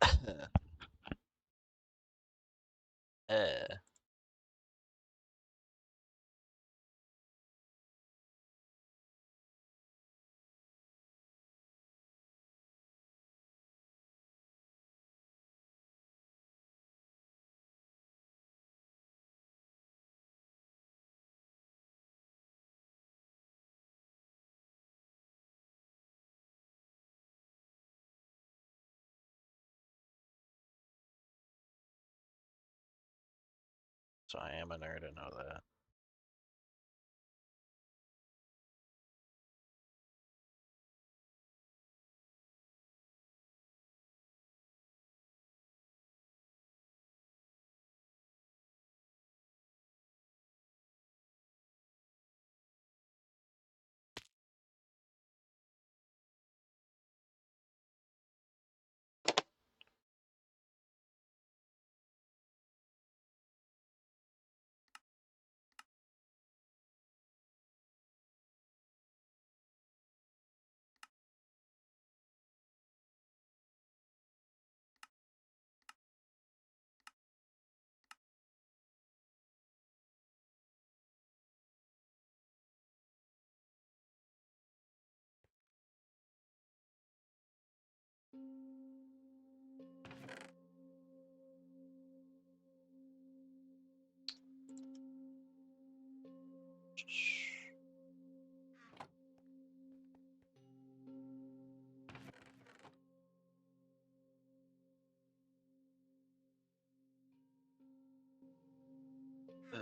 uh, so I am a nerd, I know that. Uh,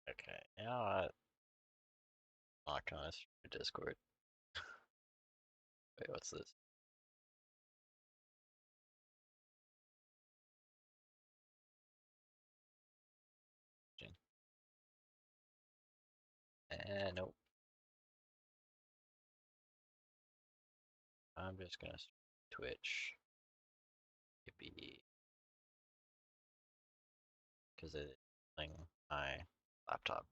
okay, you know what? I'm not gonna through Discord. Wait, what's this? Nope. I'm just gonna Twitch. Yippee. Because it's playing my laptop.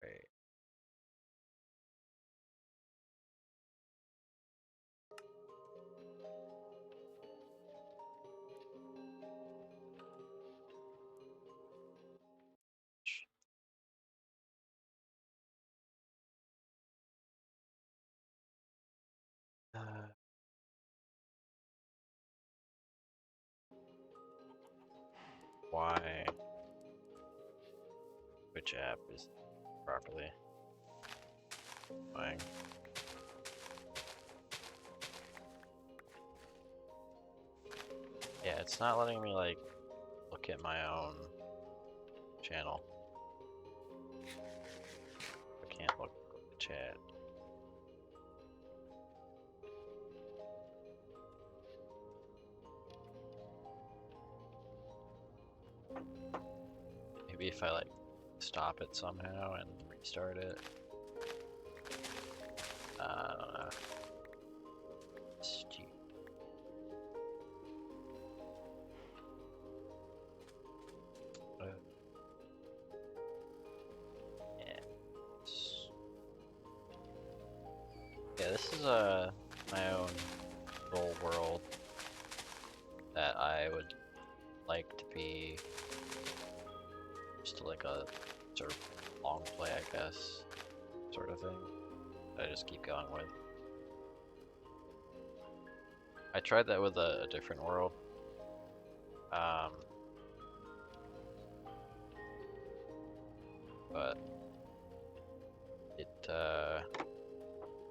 Right. Why which app is properly playing? Yeah, it's not letting me like look at my own channel. I can't look at the chat. Maybe if I like stop it somehow and restart it. I don't know. Stupid. Yeah. Yeah, this is my own little world that I would like to be just like a sort of long play, I guess, sort of thing. I just keep going with. I tried that with a different world. But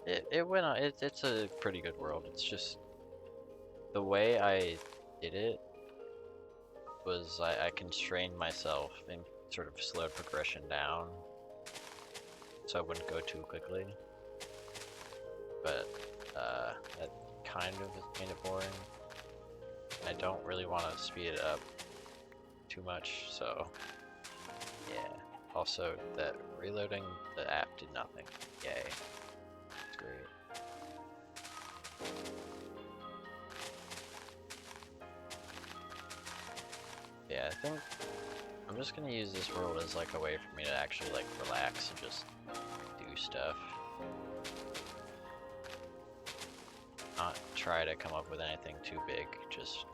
it went on. It's a pretty good world. It's just the way I did it was I constrained myself and sort of slowed progression down so I wouldn't go too quickly. But that kind of made it boring. I don't really want to speed it up too much, so yeah. Also, that reloading the app did nothing. Yay. It's great. Yeah, I think I'm just gonna use this world as like a way for me to actually like relax and just do stuff. Not try to come up with anything too big, just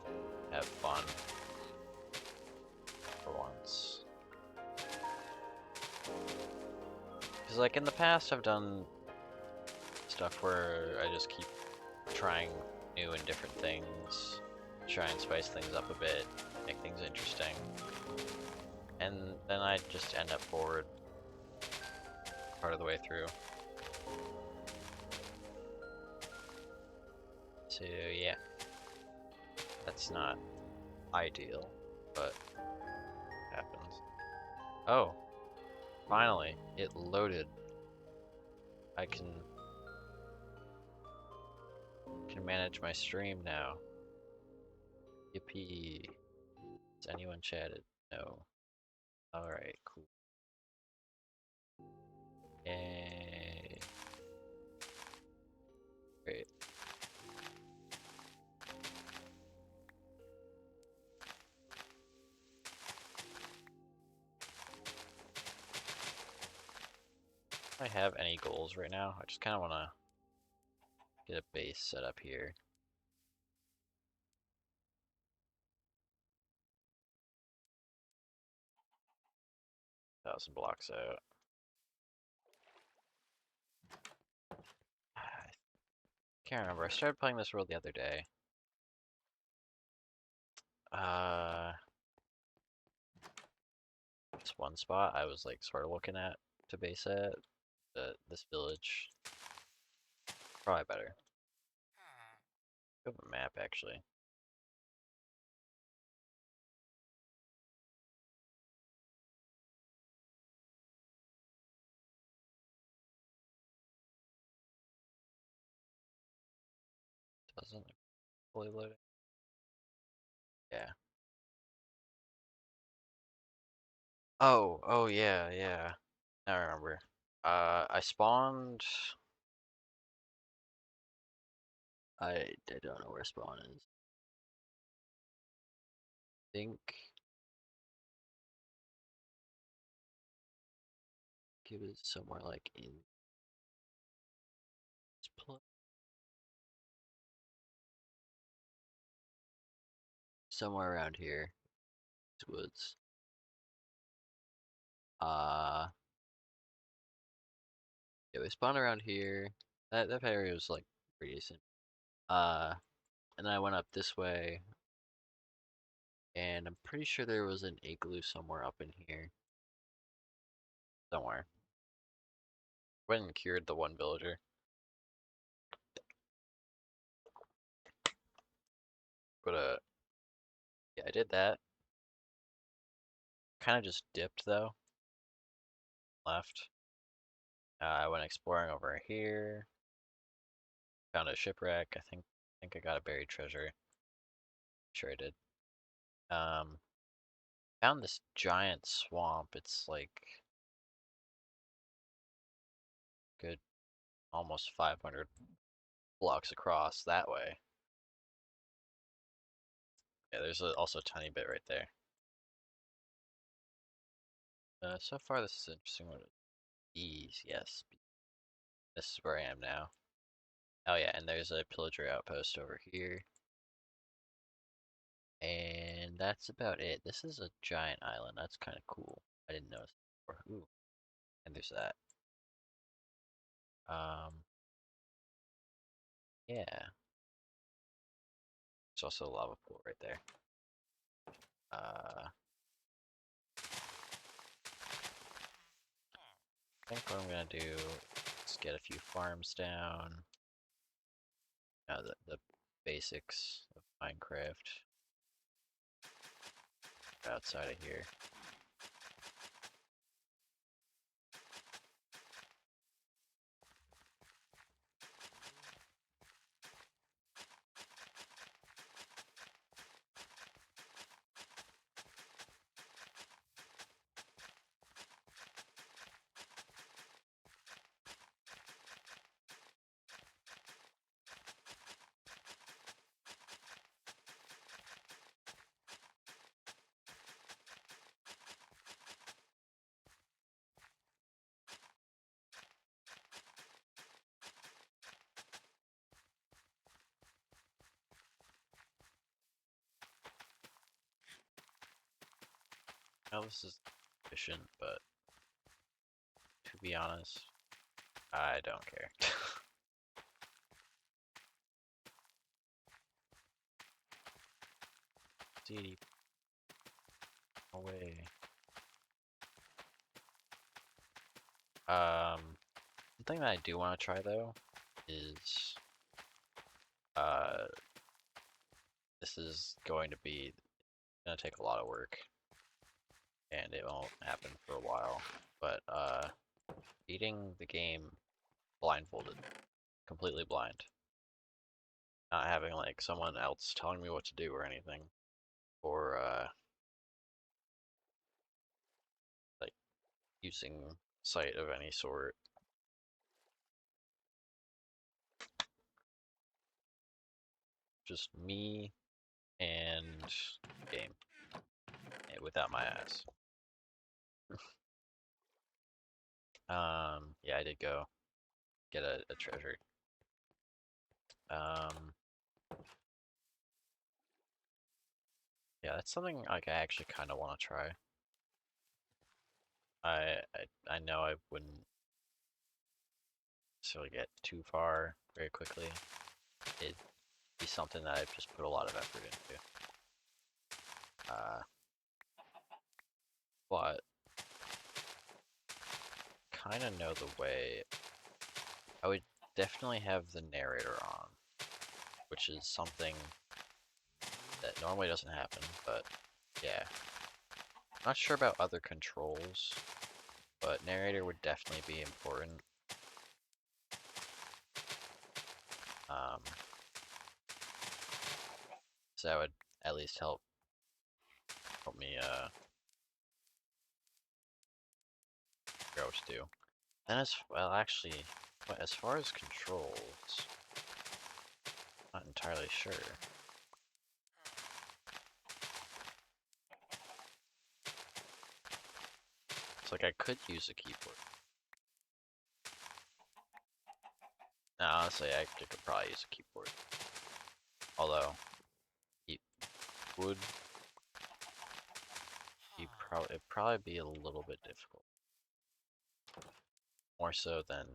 have fun for once. Because like in the past I've done stuff where I just keep trying new and different things, try and spice things up a bit, make things interesting, and then I just end up bored part of the way through. So yeah, that's not ideal, but happens. Oh, finally, it loaded. I can manage my stream now. Yippee. Has anyone chatted? No. Alright, cool. Yay. Great. Do I have any goals right now? I just kind of want to get a base set up here. 1,000 blocks out. I can't remember. I started playing this world the other day. This one spot I was like sort of looking at to base at. This village. Probably better. Go a map actually. Doesn't fully load it. Yeah. Oh yeah, yeah. I remember. I spawned. I don't know where spawn is. I think it was somewhere like in this somewhere around here. These woods. Uh, yeah, we spawned around here. That area was like pretty decent. And then I went up this way, and I'm pretty sure there was an igloo somewhere up in here. Somewhere. Went and cured the one villager. But yeah, I did that. Kind of just dipped though. Left. I went exploring over here. Found a shipwreck. I think I got a buried treasure. Sure I did. Found this giant swamp. It's like good, almost 500 blocks across that way. Yeah, there's also a tiny bit right there. So far this is interesting. What bees? Yes, this is where I am now. Oh yeah, and there's a pillager outpost over here. And that's about it. This is a giant island. That's kind of cool. I didn't notice before. Ooh, and there's that. Yeah. There's also a lava pool right there. I think what I'm gonna do is get a few farms down. The basics of Minecraft outside of here. Now this is efficient, but to be honest, I don't care. See, away. One thing that I do want to try though is this is going to be gonna take a lot of work, and it won't happen for a while. But beating the game blindfolded, completely blind, not having like someone else telling me what to do or anything, or like using sight of any sort. Just me and game, without my eyes. Yeah, I did go get a treasure. Yeah, that's something like I actually kind of want to try. I know I wouldn't necessarily get too far very quickly. It'd be something that I've just put a lot of effort into. But kind of know the way. I would definitely have the narrator on, which is something that normally doesn't happen, but yeah. Not sure about other controls, but narrator would definitely be important. So that would at least help me figure out what to do. Then as well, actually, as far as controls, not entirely sure. It's like I could use a keyboard. No, honestly, I could probably use a keyboard. Although, it would be it'd probably be a little bit difficult. More so than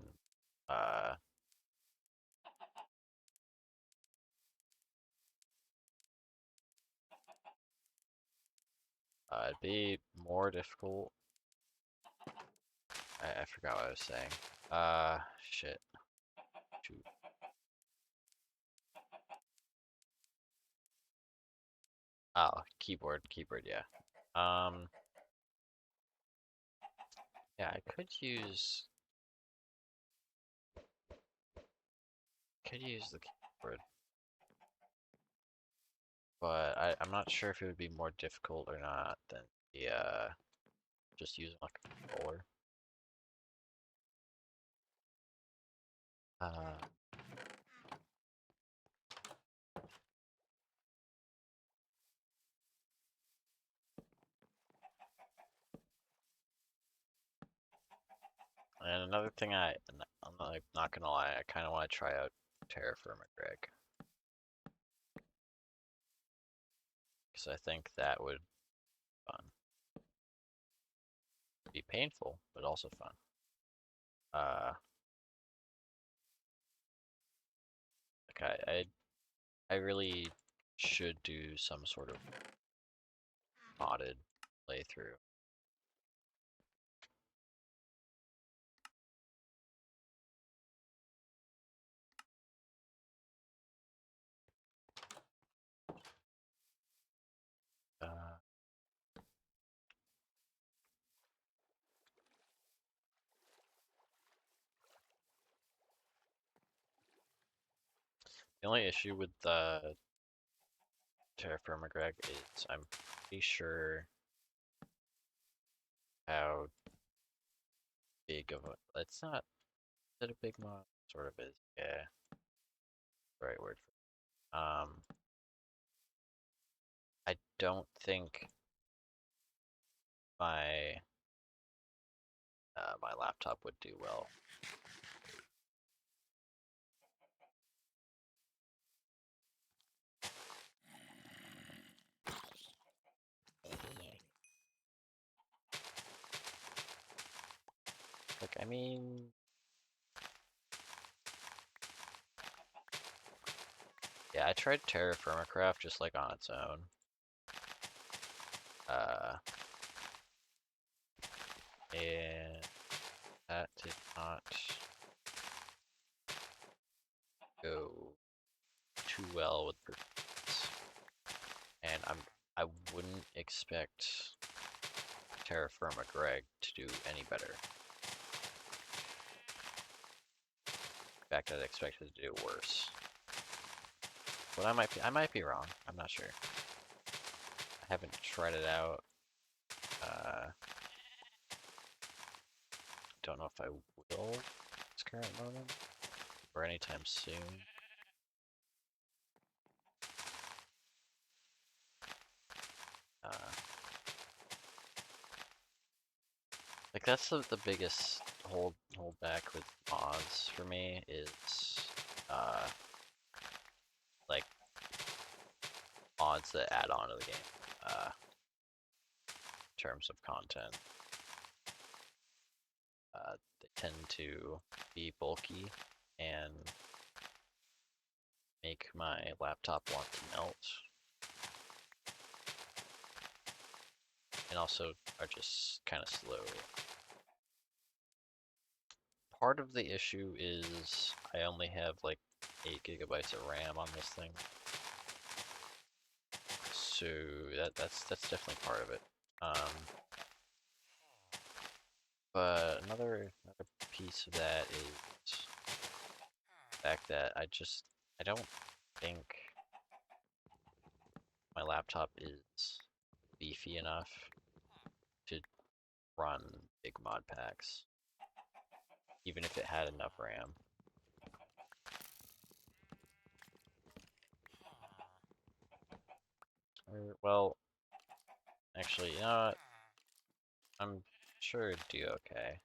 it'd be more difficult. I forgot what I was saying. Shit. Shoot. Oh, keyboard, yeah. Yeah, I could use the keyboard, but I'm not sure if it would be more difficult or not than the just using like a controller. And another thing I'm not gonna lie, I kind of want to try out Terraformer Greg, because I think that would be fun. Be painful, but also fun. Okay, I really should do some sort of modded playthrough. Uh, the only issue with the Terra Firma Greg is I'm pretty sure how big of a, it's not, is it a big mod? Sort of is, yeah, right word for it. I don't think my my laptop would do well. Like, I mean, yeah, I tried Terra Firma Craft just like on its own. And that did not go too well with performance. And I wouldn't expect Terra Firma Greg to do any better. In fact, I'd expect it to do worse. But I might be wrong. I'm not sure. I haven't tried it out. Don't know if I will at this current moment or anytime soon. Like that's the biggest hold back with mods for me is like mods that add on to the game in terms of content. They tend to be bulky and make my laptop want to melt. And also are just kind of slow. Part of the issue is I only have like 8 gigabytes of RAM on this thing. So that's definitely part of it. But another piece of that is the fact that I don't think my laptop is beefy enough to run big mod packs, even if it had enough RAM. Well, actually, you know what? I'm sure it'd do okay.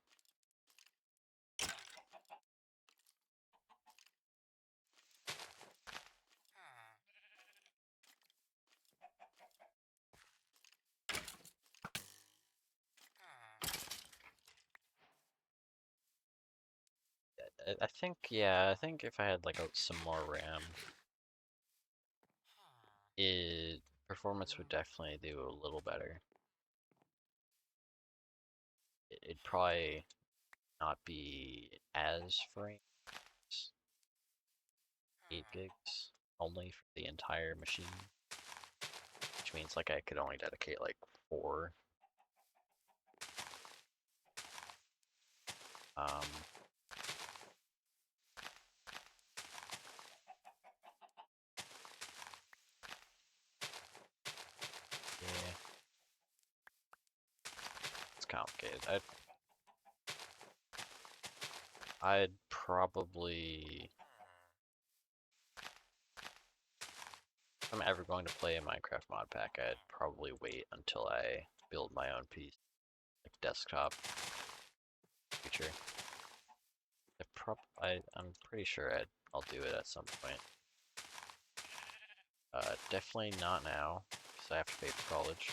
I think, yeah, I think if I had like some more RAM, performance would definitely do a little better. It'd probably not be as frames, 8 gigs only for the entire machine, which means like I could only dedicate like 4. Um, yeah, it's complicated. I'd probably, if I'm ever going to play a Minecraft mod pack, I'd probably wait until I build my own piece, like desktop future. I'm pretty sure I'll do it at some point. Definitely not now, because I have to pay for college.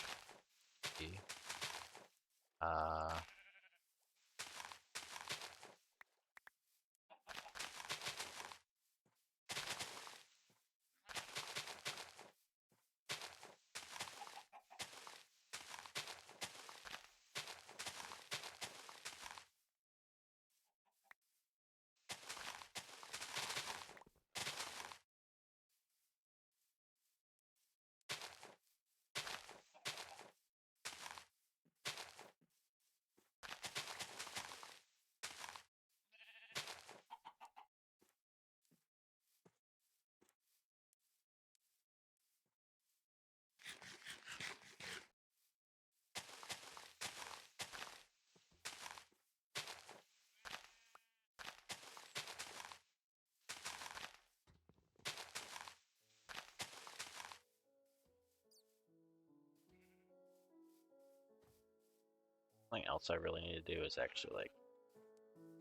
Something else I really need to do is actually like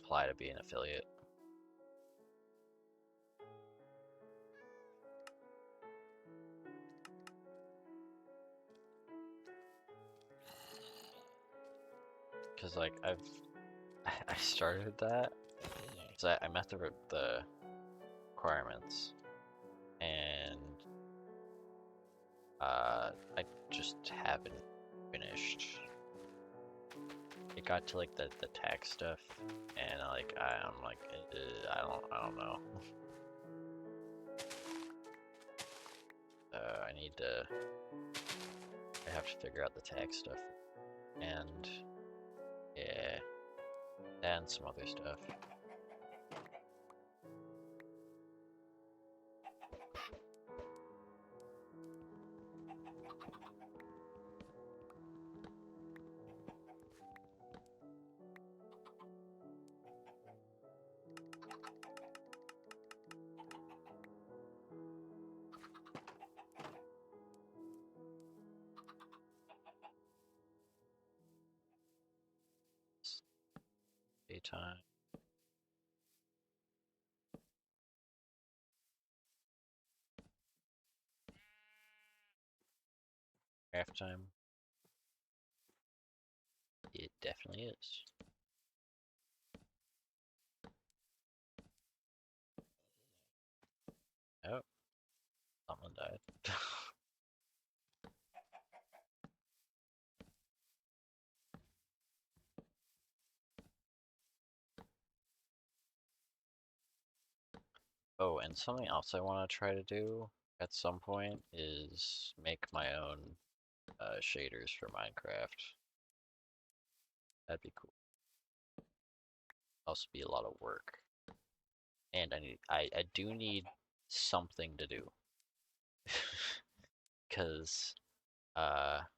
apply to be an affiliate. Cause like I started that because I met the requirements and I just haven't finished. It got to like the tax stuff, and I'm like I don't know. I have to figure out the tax stuff, and yeah, and some other stuff. Daytime. Halftime. It definitely is. Oh, someone died. Oh, and something else I want to try to do at some point is make my own shaders for Minecraft. That'd be cool. Also be a lot of work. And I do need something to do. Cause I've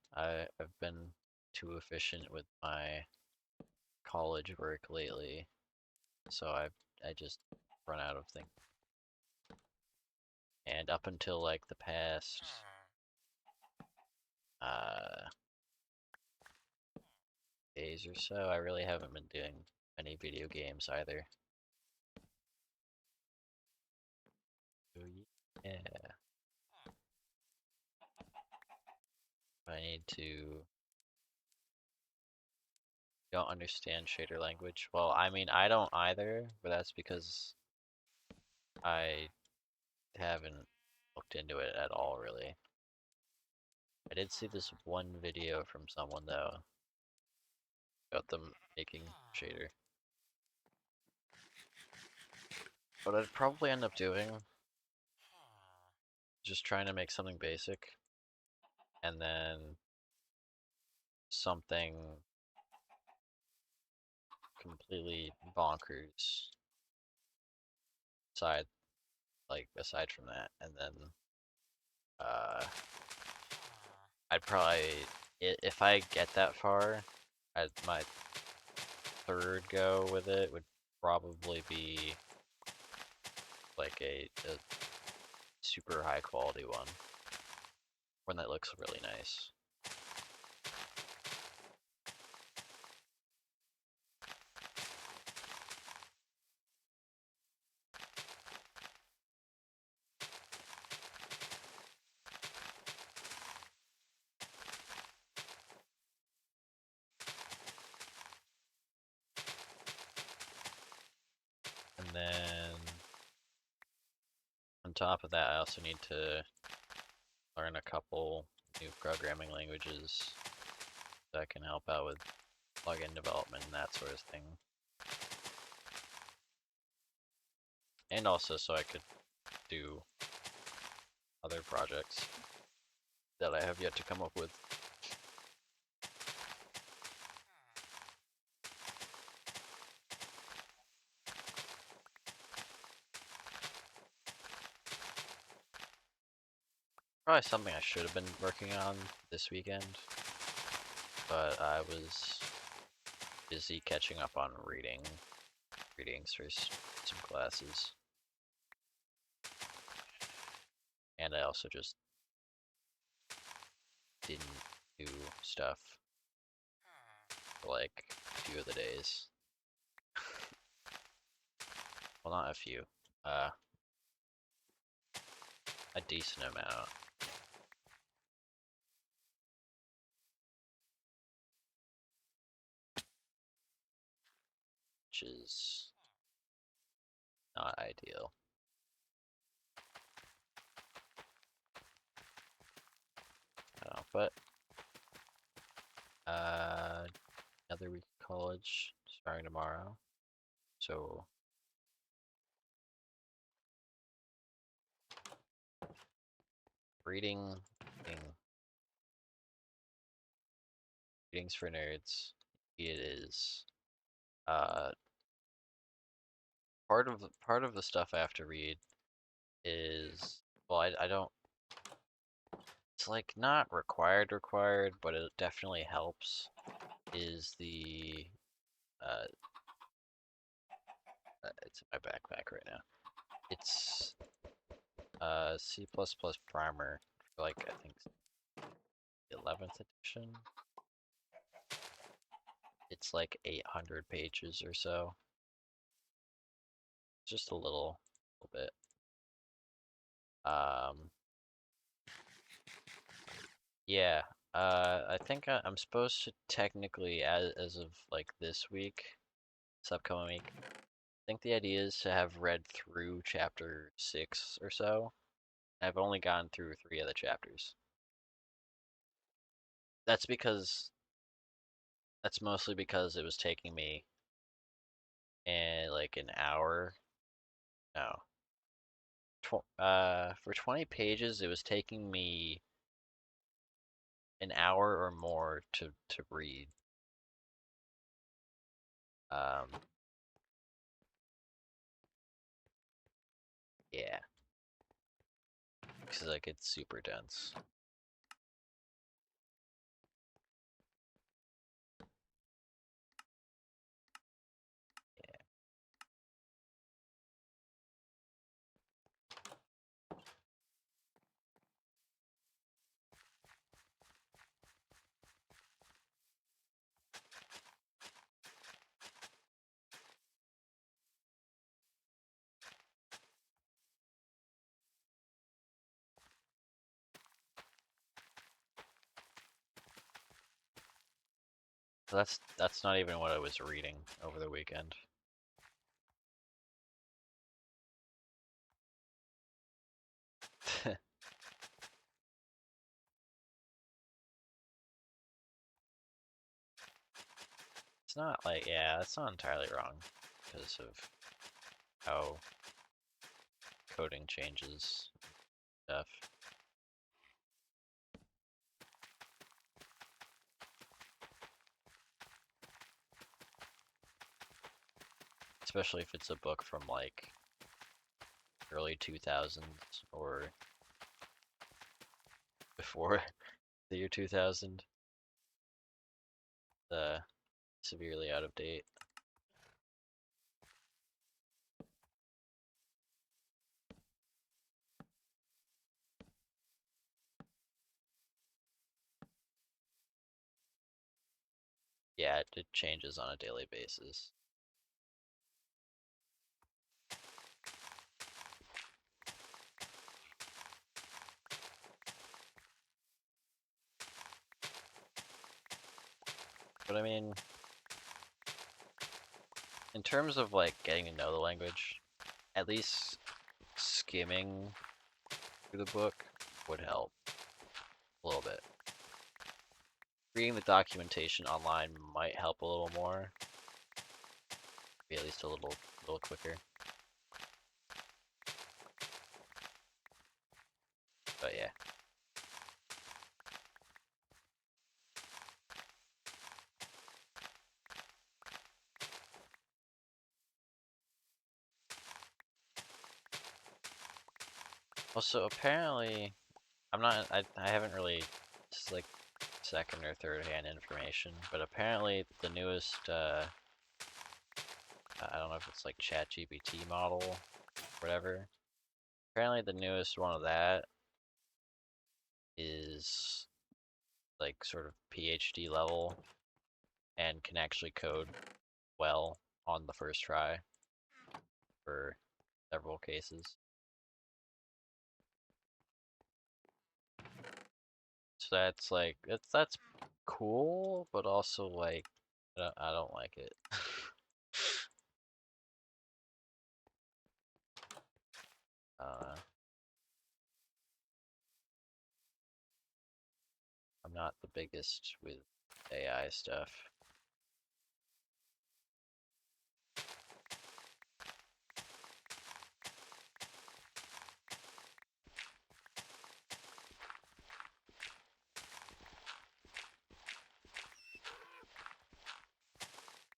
been too efficient with my college work lately. So I just run out of things. And up until like the past uh days or so, I really haven't been doing any video games either. So yeah, I need to don't understand shader language. Well, I mean, I don't either, but that's because I haven't looked into it at all, really. I did see this one video from someone, though, about them making shader. What I'd probably end up doing, just trying to make something basic, and then something completely bonkers aside, aside from that, and then uh, I'd probably, if I get that far, my third go with it would probably be like a super high quality one that looks really nice. And then on top of that, I also need to learn a couple new programming languages that can help out with plugin development and that sort of thing. And also so I could do other projects that I have yet to come up with. Probably something I should have been working on this weekend, but I was busy catching up on readings for some classes. And I also just didn't do stuff. for like a few of the days. Well, not a few. A decent amount. Which is not ideal. I don't know, but another week of college starting tomorrow. So reading, reading readings for nerds. It is part of the stuff I have to read is, well, I don't, it's like not required, but it definitely helps, is the uh it's in my backpack right now. It's C++ primer for like I think the 11th edition. It's like 800 pages or so. Just a little bit. Um, yeah. I think I'm supposed to technically, as of like this week, this upcoming week, I think the idea is to have read through chapter 6 or so. I've only gone through 3 of the chapters. That's because that's mostly because it was taking me like an hour. No. For 20 pages, it was taking me an hour or more to read. Um, yeah, because like it's super dense. So that's not even what I was reading over the weekend. It's not like, yeah, that's not entirely wrong because of how coding changes stuff. Especially if it's a book from like early 2000s or before the year 2000. Severely out of date. Yeah, it changes on a daily basis. But I mean, in terms of like getting to know the language, at least skimming through the book would help a little bit. Reading the documentation online might help a little more, be at least a little quicker. But yeah. Also, apparently, I haven't really, this is like second or third hand information, but apparently the newest, I don't know if it's like ChatGPT model, whatever. Apparently the newest one of that is like sort of PhD level, and can actually code well on the first try for several cases. So that's like that's cool, but also like I don't like it. uh, I'm not the biggest with AI stuff.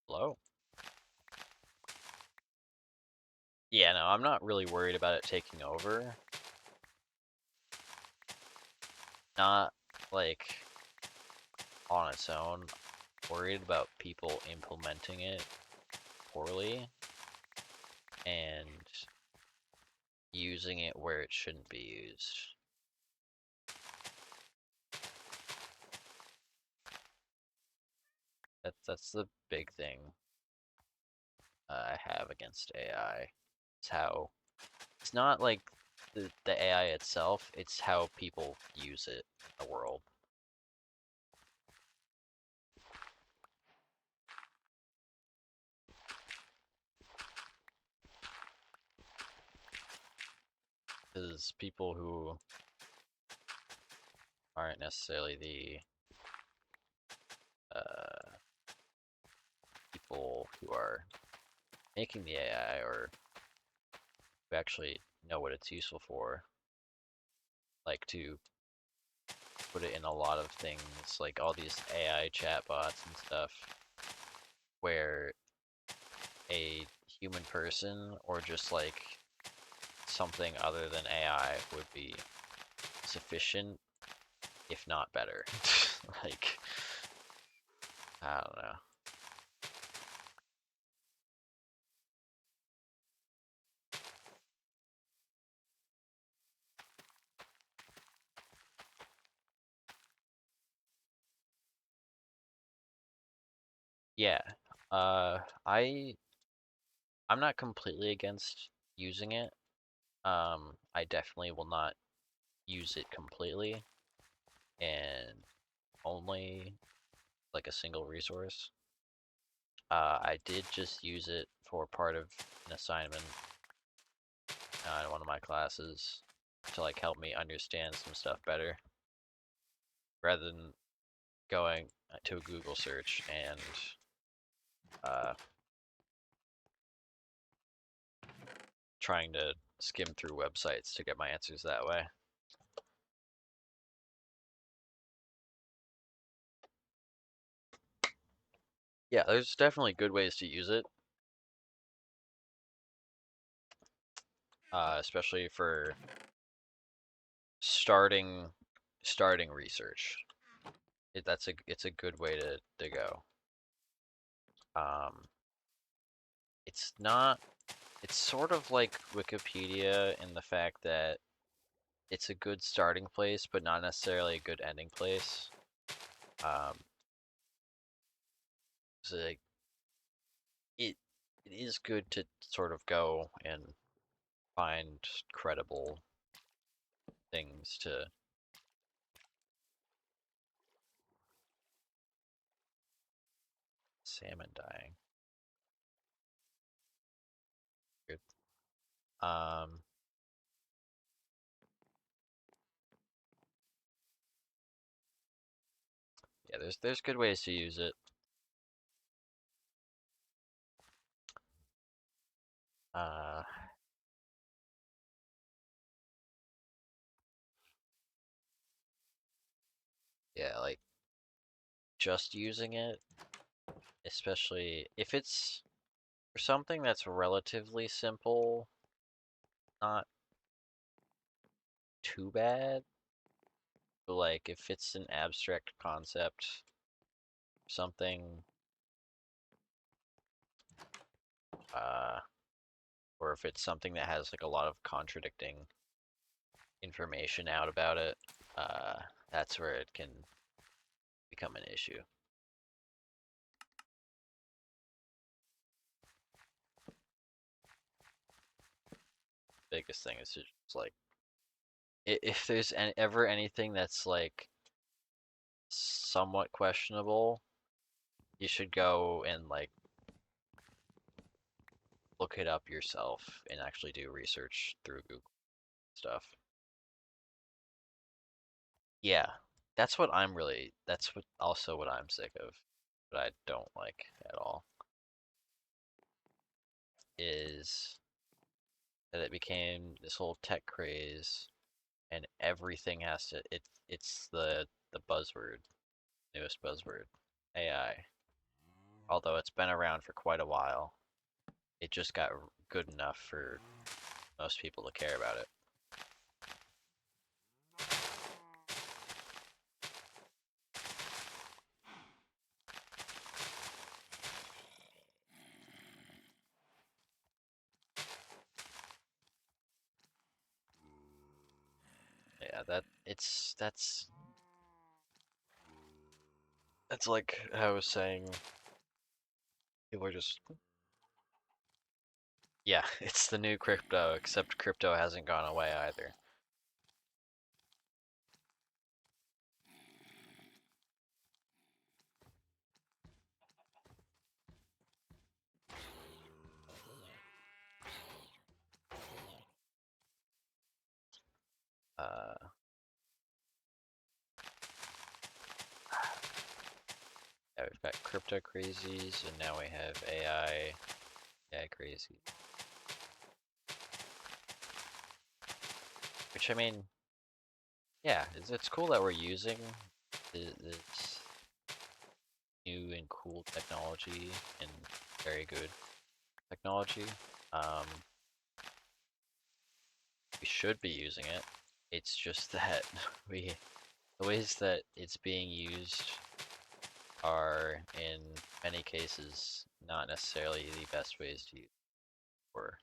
Hello? Yeah, no, I'm not really worried about it taking over. Not like on its own. Worried about people implementing it poorly and using it where it shouldn't be used. That's the big thing I have against AI. It's how it's not like the AI itself, it's how people use it in the world. Because people who aren't necessarily the people who are making the AI or who actually know what it's useful for, like to put it in a lot of things, like all these AI chatbots and stuff, where a human person or just like something other than AI would be sufficient, if not better. Like, I don't know. Yeah, uh, I I'm not completely against using it. I definitely will not use it completely and only like a single resource. I did just use it for part of an assignment in one of my classes to like help me understand some stuff better, rather than going to a Google search and uh, trying to skim through websites to get my answers that way. Yeah, there's definitely good ways to use it, especially for starting starting research. It's a good way to go. Um, it's not. It's sort of like Wikipedia in the fact that it's a good starting place, but not necessarily a good ending place. Um, so like it it is good to sort of go and find credible things to. Salmon dying. Good. Um, yeah, there's good ways to use it. Uh, yeah, like just using it, especially if it's for something that's relatively simple, not too bad. But like if it's an abstract concept, something, uh, or if it's something that has like a lot of contradicting information out about it, uh, that's where it can become an issue. biggest thing is just like if there's ever anything that's like somewhat questionable, you should go and like look it up yourself and actually do research through Google stuff. Yeah, that's what also what I'm sick of, but I don't like at all, is that it became this whole tech craze and everything has to it's the buzzword, newest buzzword, AI. Although it's been around for quite a while, it just got good enough for most people to care about it. Yeah, that's like how I was saying, people are just, yeah, it's the new crypto, except crypto hasn't gone away either. Uh, yeah, we've got crypto crazies, and now we have AI crazy. Which I mean, yeah, it's cool that we're using this new and cool technology and very good technology. Um, we should be using it. It's just that the ways that it's being used are in many cases not necessarily the best ways to use or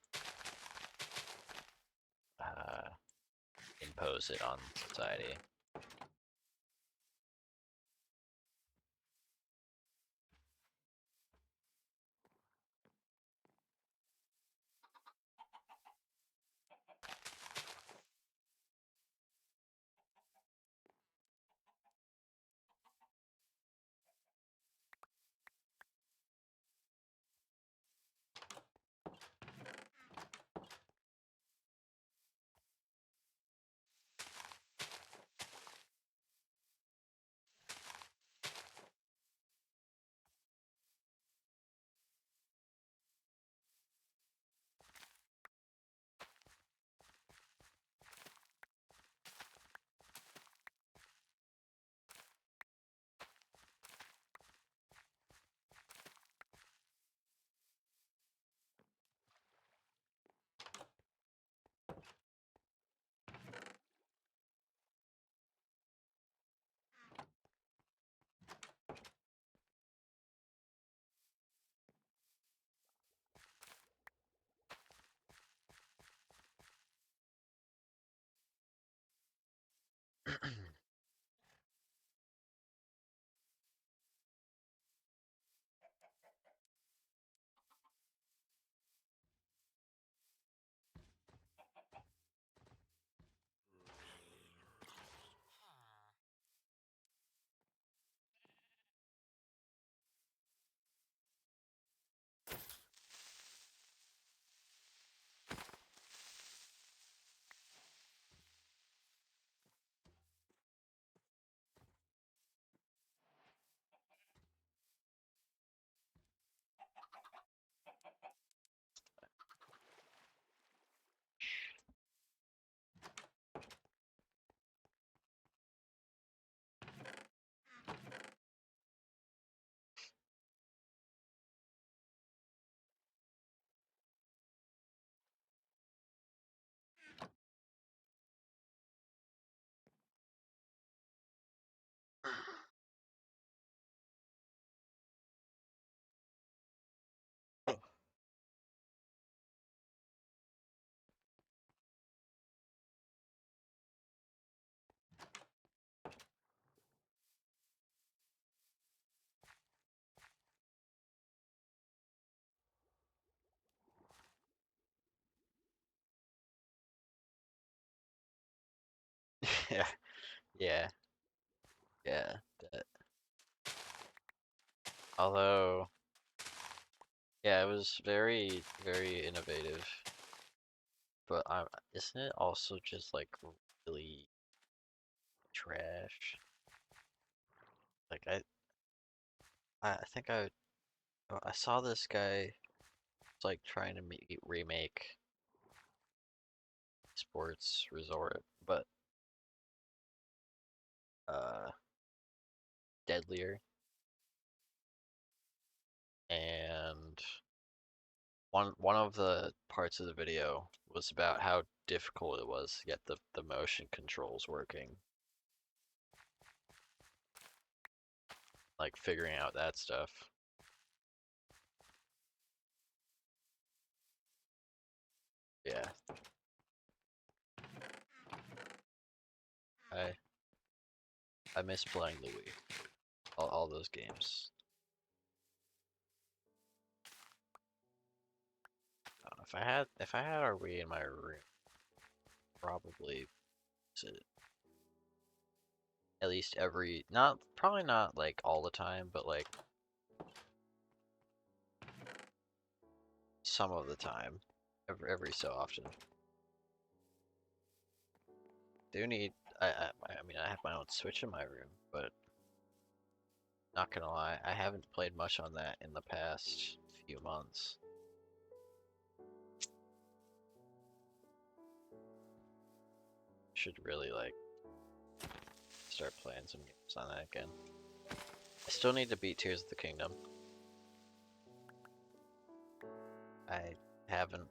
uh, impose it on society. Yeah, yeah, yeah. That. Although, yeah, it was very, very innovative. But isn't it also just like really trash? Like I think I saw this guy like trying to remake Sports Resort, but uh, deadlier. And one of the parts of the video was about how difficult it was to get the motion controls working, like figuring out that stuff. Yeah, I I miss playing the Wii. All those games. If I had our Wii in my room, probably at least every not probably not like all the time, but like some of the time, every so often. Do need I mean I have my own Switch in my room, but not gonna lie, I haven't played much on that in the past few months. Should really like start playing some games on that again. I still need to beat Tears of the Kingdom. I haven't.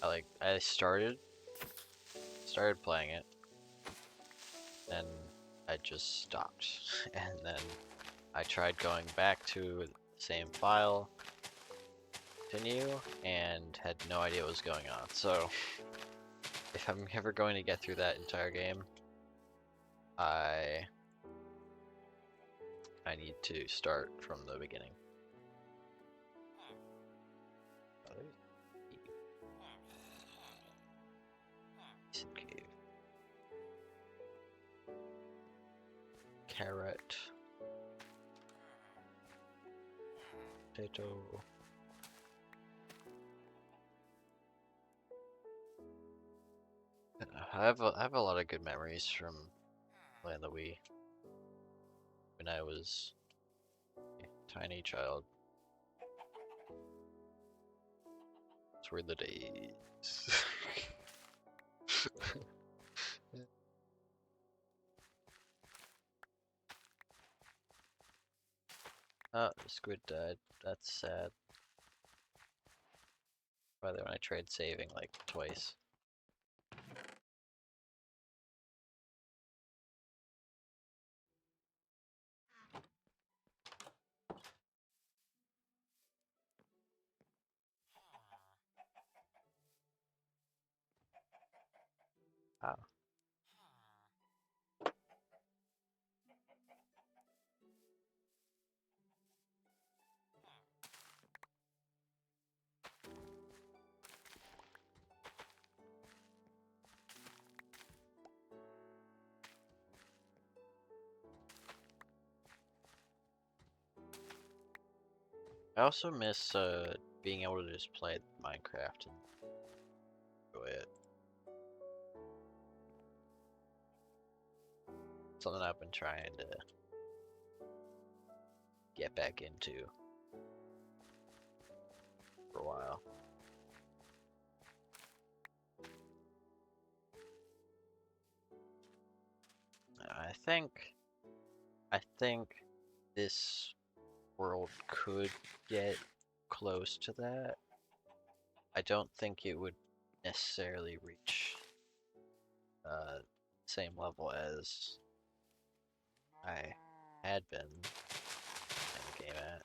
I started playing it, then I just stopped, and then I tried going back to the same file, continue, and had no idea what was going on. So if I'm ever going to get through that entire game, I I need to start from the beginning. Cave. Carrot. Potato. I have a lot of good memories from playing the Wii when I was a tiny child. Those were the days. Oh, the squid died. That's sad. By the way, I tried saving like twice. Wow. I also miss being able to just play Minecraft and enjoy it. Something I've been trying to get back into for a while. I think I think this world could get close to that. I don't think it would necessarily reach same level as I had been in the game at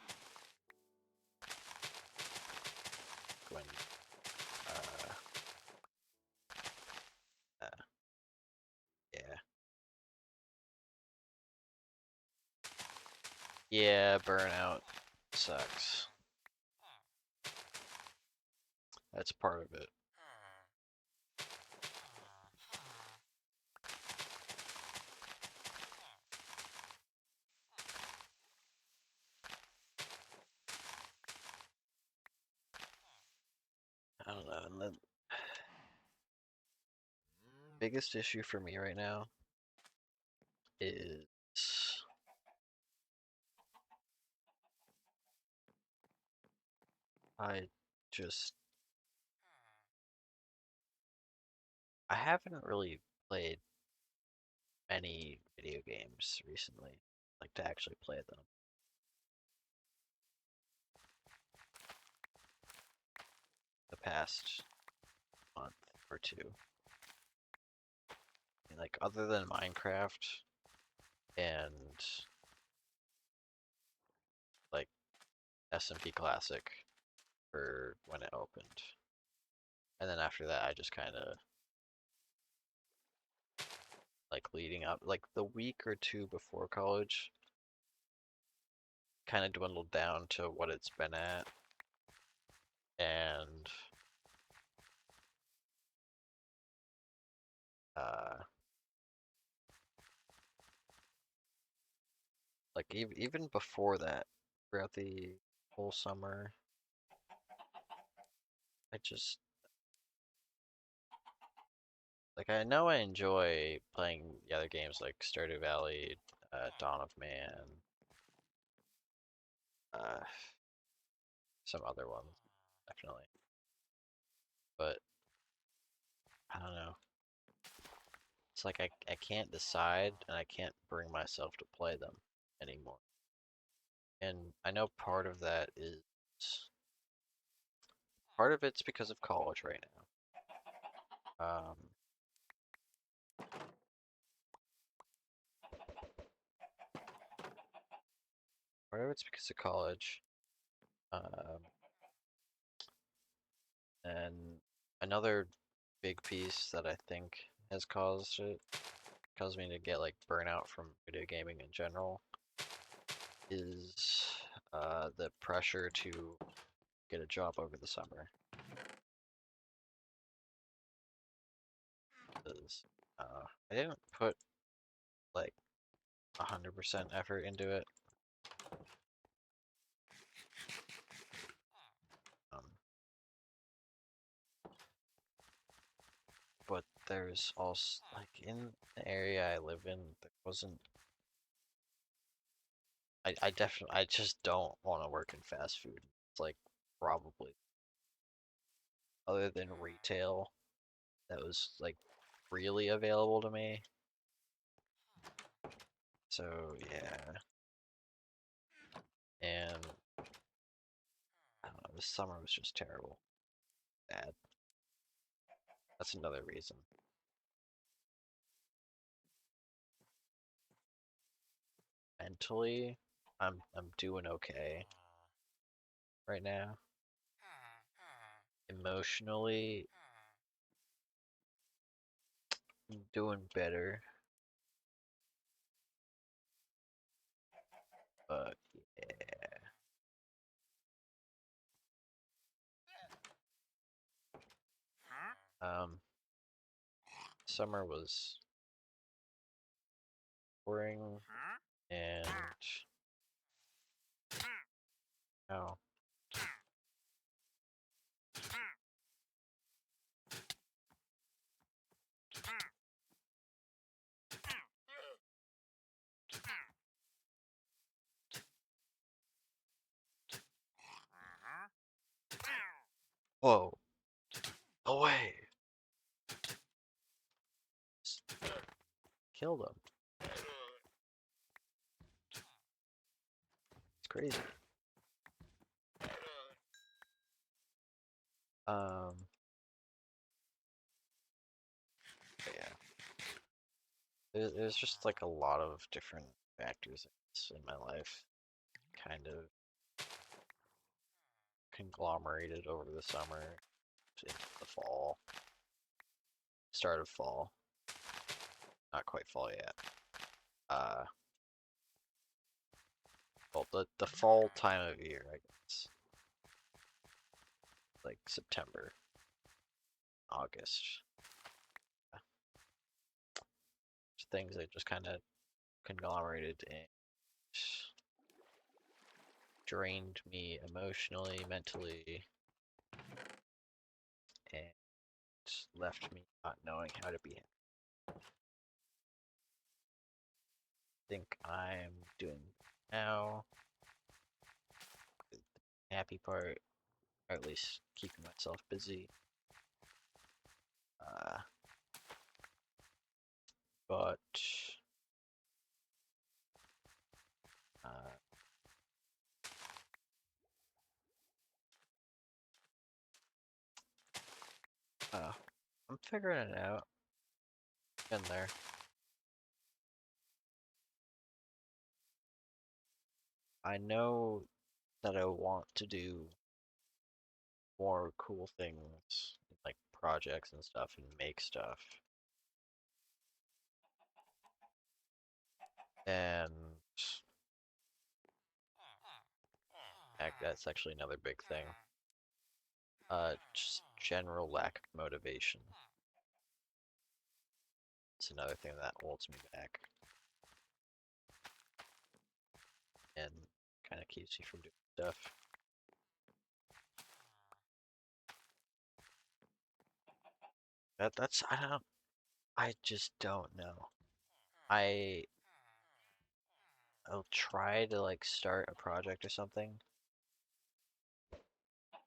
when uh, uh yeah. Yeah, burnout sucks. That's part of it. biggest issue for me right now is I just I haven't really played many video games recently, like to actually play them. The past month or two. I mean, like other than Minecraft and like SMP Classic for when it opened. And then after that I just kinda like leading up like the week or two before college kind of dwindled down to what it's been at. And uh like even before that, throughout the whole summer, I just like I know I enjoy playing the other games like Stardew Valley, Dawn of Man, uh, some other ones, definitely. But I don't know. It's like I can't decide and I can't bring myself to play them anymore. And I know part of it's because of college right now. Part of it's because of college. Um, and another big piece that I think has caused me to get like burnout from video gaming in general is the pressure to get a job over the summer. 'Cause, I didn't put like 100% effort into it. Um, but there's also like in the area I live in, there wasn't. I just don't want to work in fast food. It's like probably other than retail that was like really available to me. So yeah, and I don't know, this summer was just terrible, bad. That's another reason. Mentally, I'm doing okay right now. Emotionally, I'm doing better, but yeah. Um, Summer was boring and oh, whoa, away, killed him. It's crazy. Um, but yeah, there's just like a lot of different factors I guess, in my life, kind of conglomerated over the summer into the fall, start of fall, not quite fall yet. Uh, well, the fall time of year, I guess, like September, August, things that just kind of conglomerated and drained me emotionally, mentally, and left me not knowing how to be happy. think I'm doing now. The happy part, or at least keeping myself busy. Uh, but uh, uh, I'm figuring it out. In there. I know that I want to do more cool things, like projects and stuff, and make stuff. And that's actually another big thing. Just general lack of motivation. It's another thing that holds me back and kind of keeps you from doing stuff. I just don't know. I I'll try to like start a project or something,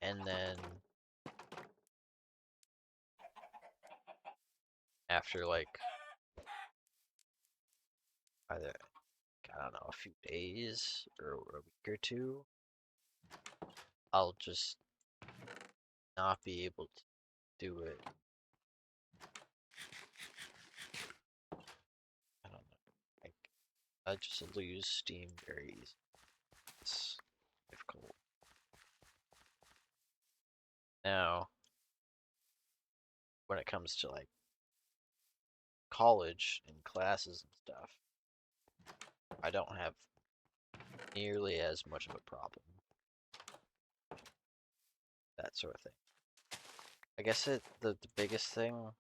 and then after like either I don't know, a few days or a week or two, I'll just not be able to do it. I don't know. Like, I just lose steam very easy. It's difficult. Now, when it comes to like college and classes and stuff, I don't have nearly as much of a problem. That sort of thing. I guess the biggest thing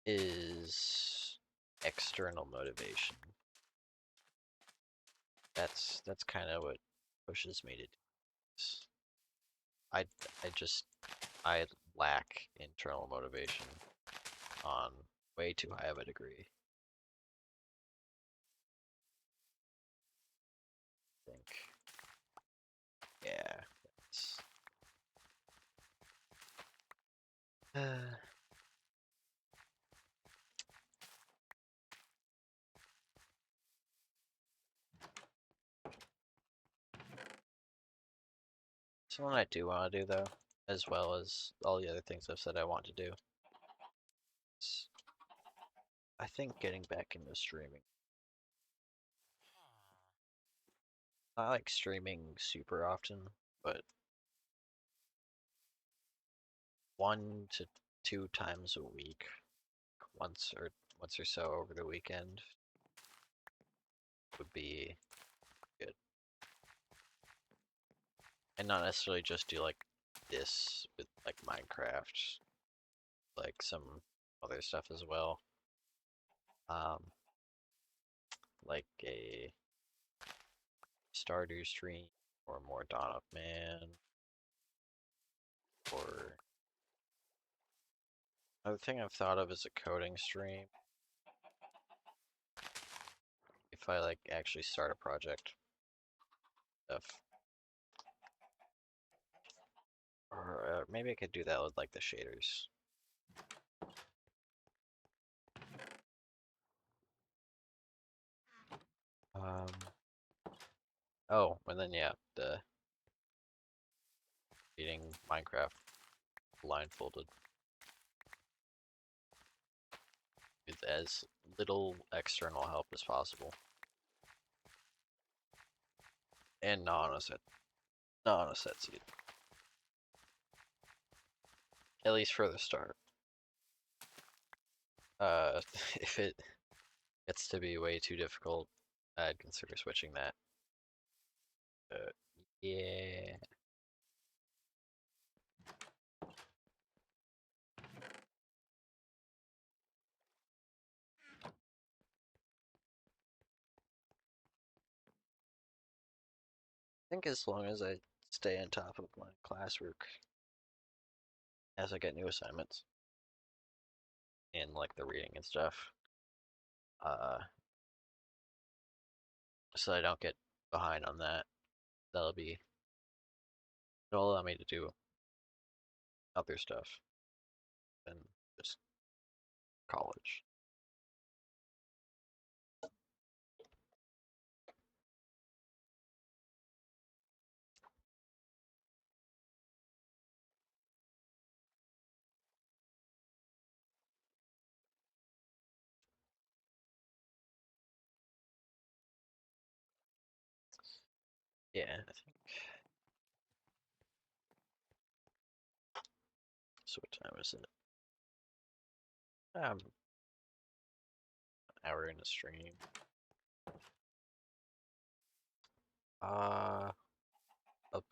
is external motivation. That's kind of what pushes me to do this. I I just I lack internal motivation on way too high of a degree. I think, yeah, that's, something I do want to do though, as well as all the other things I've said I want to do. Is, I think getting back into streaming. I like streaming super often, but 1 to 2 times a week, once or so over the weekend would be good. And not necessarily just do like this with like Minecraft, like some other stuff as well. Um, like a Stardew stream or more Dawn of Man or another thing I've thought of is a coding stream. If I like actually start a project stuff. Or maybe I could do that with like the shaders. Um, oh, and then yeah, the beating Minecraft blindfolded with as little external help as possible. And not on a set seat. At least for the start. If it gets to be way too difficult, I'd consider switching that. Yeah. I think as long as I stay on top of my classwork as I get new assignments. in like the reading and stuff. Uh, so I don't get behind on that. That'll allow me to do other stuff than just college. Yeah, I think. So what time is it? An hour in the stream. I'll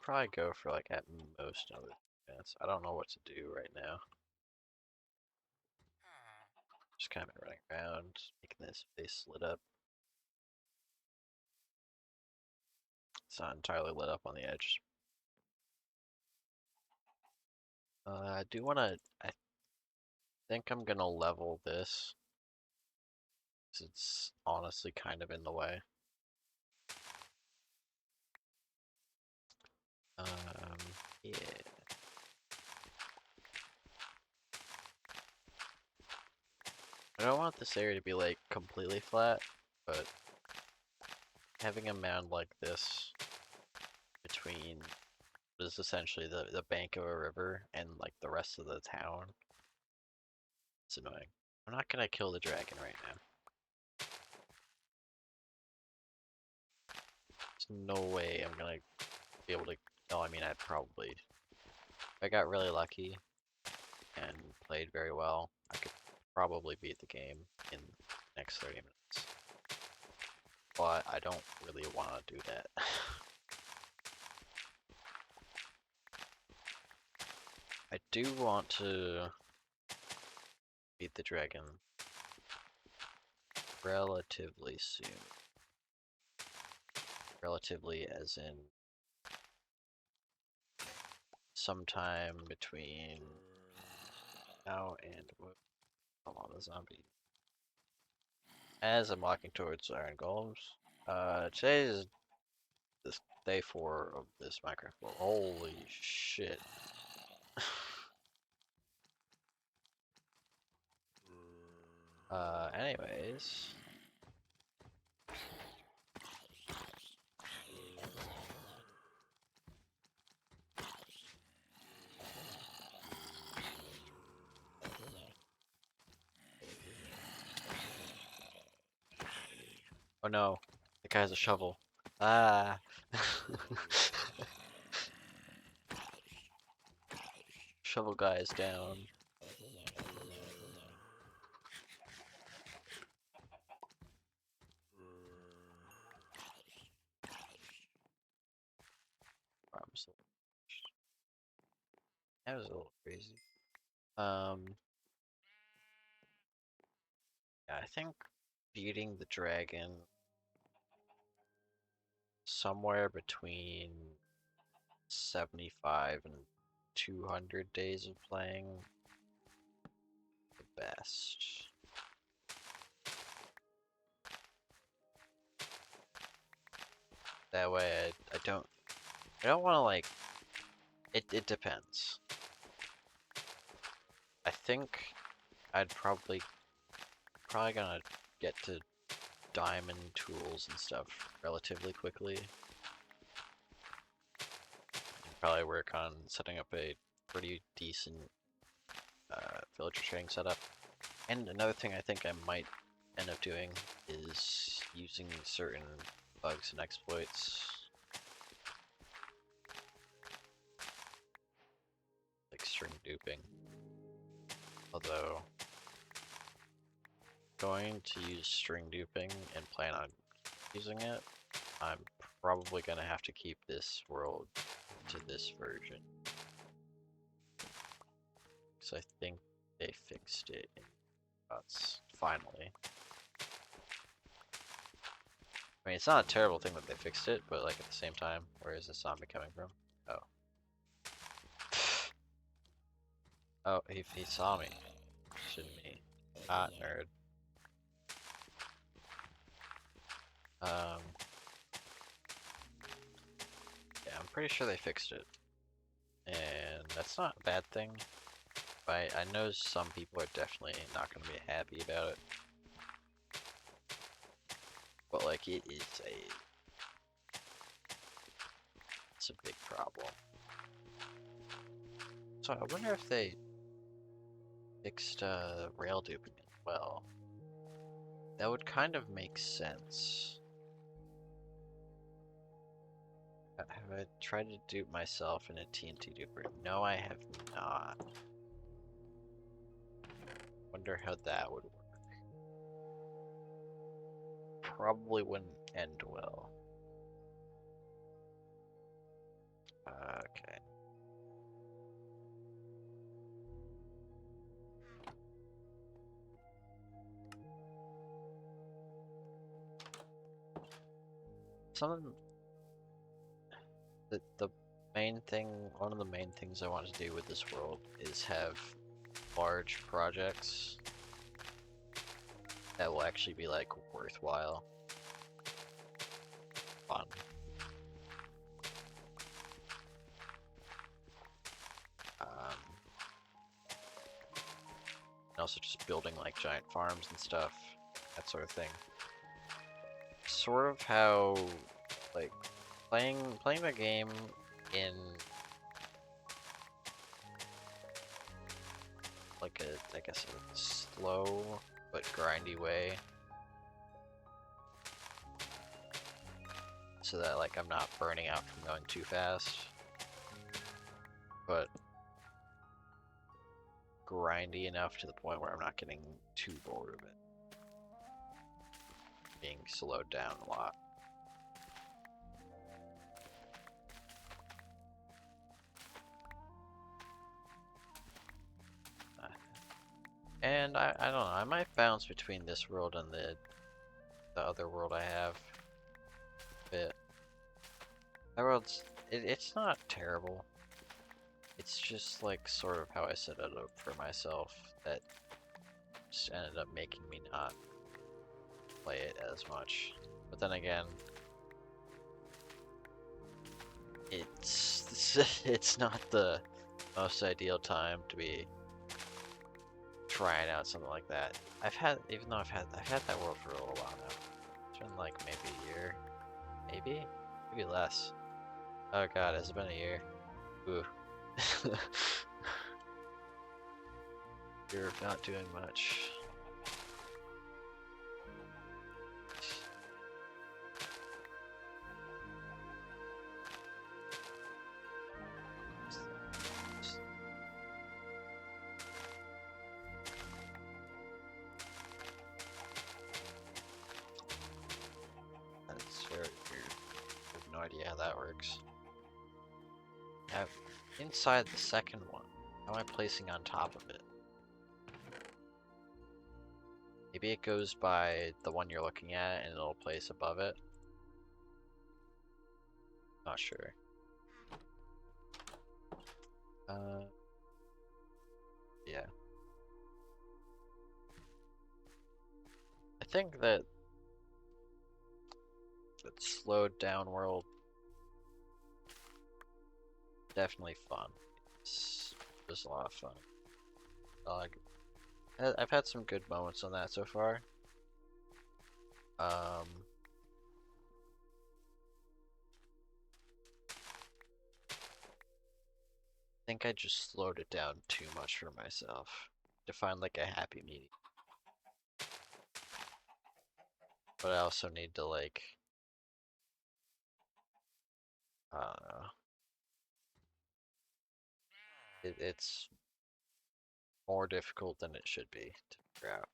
probably go for like at most another minutes. I don't know what to do right now. Just kind of running around, making this face lit up. It's not entirely lit up on the edge. I do want to. I think I'm gonna level this, 'cause it's honestly kind of in the way. Yeah. I don't want this area to be like completely flat, but having a mound like this between what is essentially the bank of a river and like the rest of the town, it's annoying. I'm not gonna kill the dragon right now. There's no way I'm gonna be able to. Oh, I mean, I probably. If I got really lucky and played very well, I could probably beat the game in the next 30 minutes. But I don't really want to do that. I do want to beat the dragon relatively soon. Relatively as in sometime between now and how long the zombie. As I'm walking towards Iron Golems. Today is this day 4 of this Minecraft world. Holy shit. Anyways. Oh no, the guy has a shovel. Ah. Shovel guy is down. That was a little crazy. Yeah, I think beating the dragon somewhere between 75 and 200 days of playing the best. That way I don't want to like it depends. I think I'd probably gonna get to diamond tools and stuff relatively quickly. Probably work on setting up a pretty decent villager trading setup. And another thing I think I might end up doing is using certain bugs and exploits, like string duping. Although, going to use string duping and plan on using it, I'm probably going to have to keep this world to this version. Because I think they fixed it in Guts, finally. I mean, it's not a terrible thing that they fixed it, but like at the same time, where is this zombie coming from? Oh. Oh, he saw me. Shouldn't he? Not nerd. Um, yeah, I'm pretty sure they fixed it. And that's not a bad thing. But I know some people are definitely not going to be happy about it. But like, it's a big problem. So I wonder if they fixed rail duping as well. That would kind of make sense. Have I tried to dupe myself in a TNT duper? No, I have not. Wonder how that would work. Probably wouldn't end well. Okay. Something the main thing, one of the main things I want to do with this world is have large projects that will actually be like worthwhile, fun. And also just building like giant farms and stuff, that sort of thing. Sort of how like playing the game in like a, I guess, a slow but grindy way, so that like I'm not burning out from going too fast, but grindy enough to the point where I'm not getting too bored of it, being slowed down a lot. And I don't know, I might bounce between this world and the other world I have a bit. That world's, it's not terrible. It's just like sort of how I set it up for myself that just ended up making me not play it as much. But then again, it's not the most ideal time to be trying out something like that. Even though I've had that world for a little while now. It's been like maybe a year, maybe less. Oh god, has it been a year? Ooh. You're not doing much. That's very weird. I have no idea how that works. Inside the second one, how am I placing on top of it? Maybe it goes by the one you're looking at and it'll place above it. Not sure. Yeah. I think that slowed down world definitely fun. It's just a lot of fun. Like, I've had some good moments on that so far. I think I just slowed it down too much for myself to find like a happy medium. But I also need to like, I don't know. It's more difficult than it should be to figure out.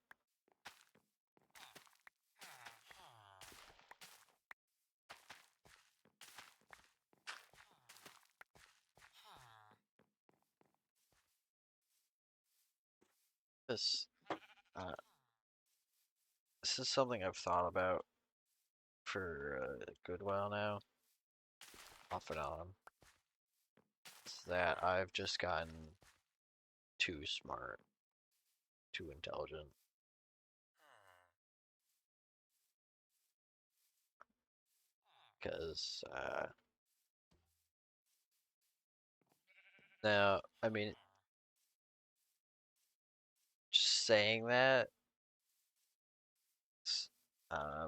This, uh, this is something I've thought about for a good while now, off and on. It's that I've just gotten too smart, too intelligent. because now, I mean, just saying that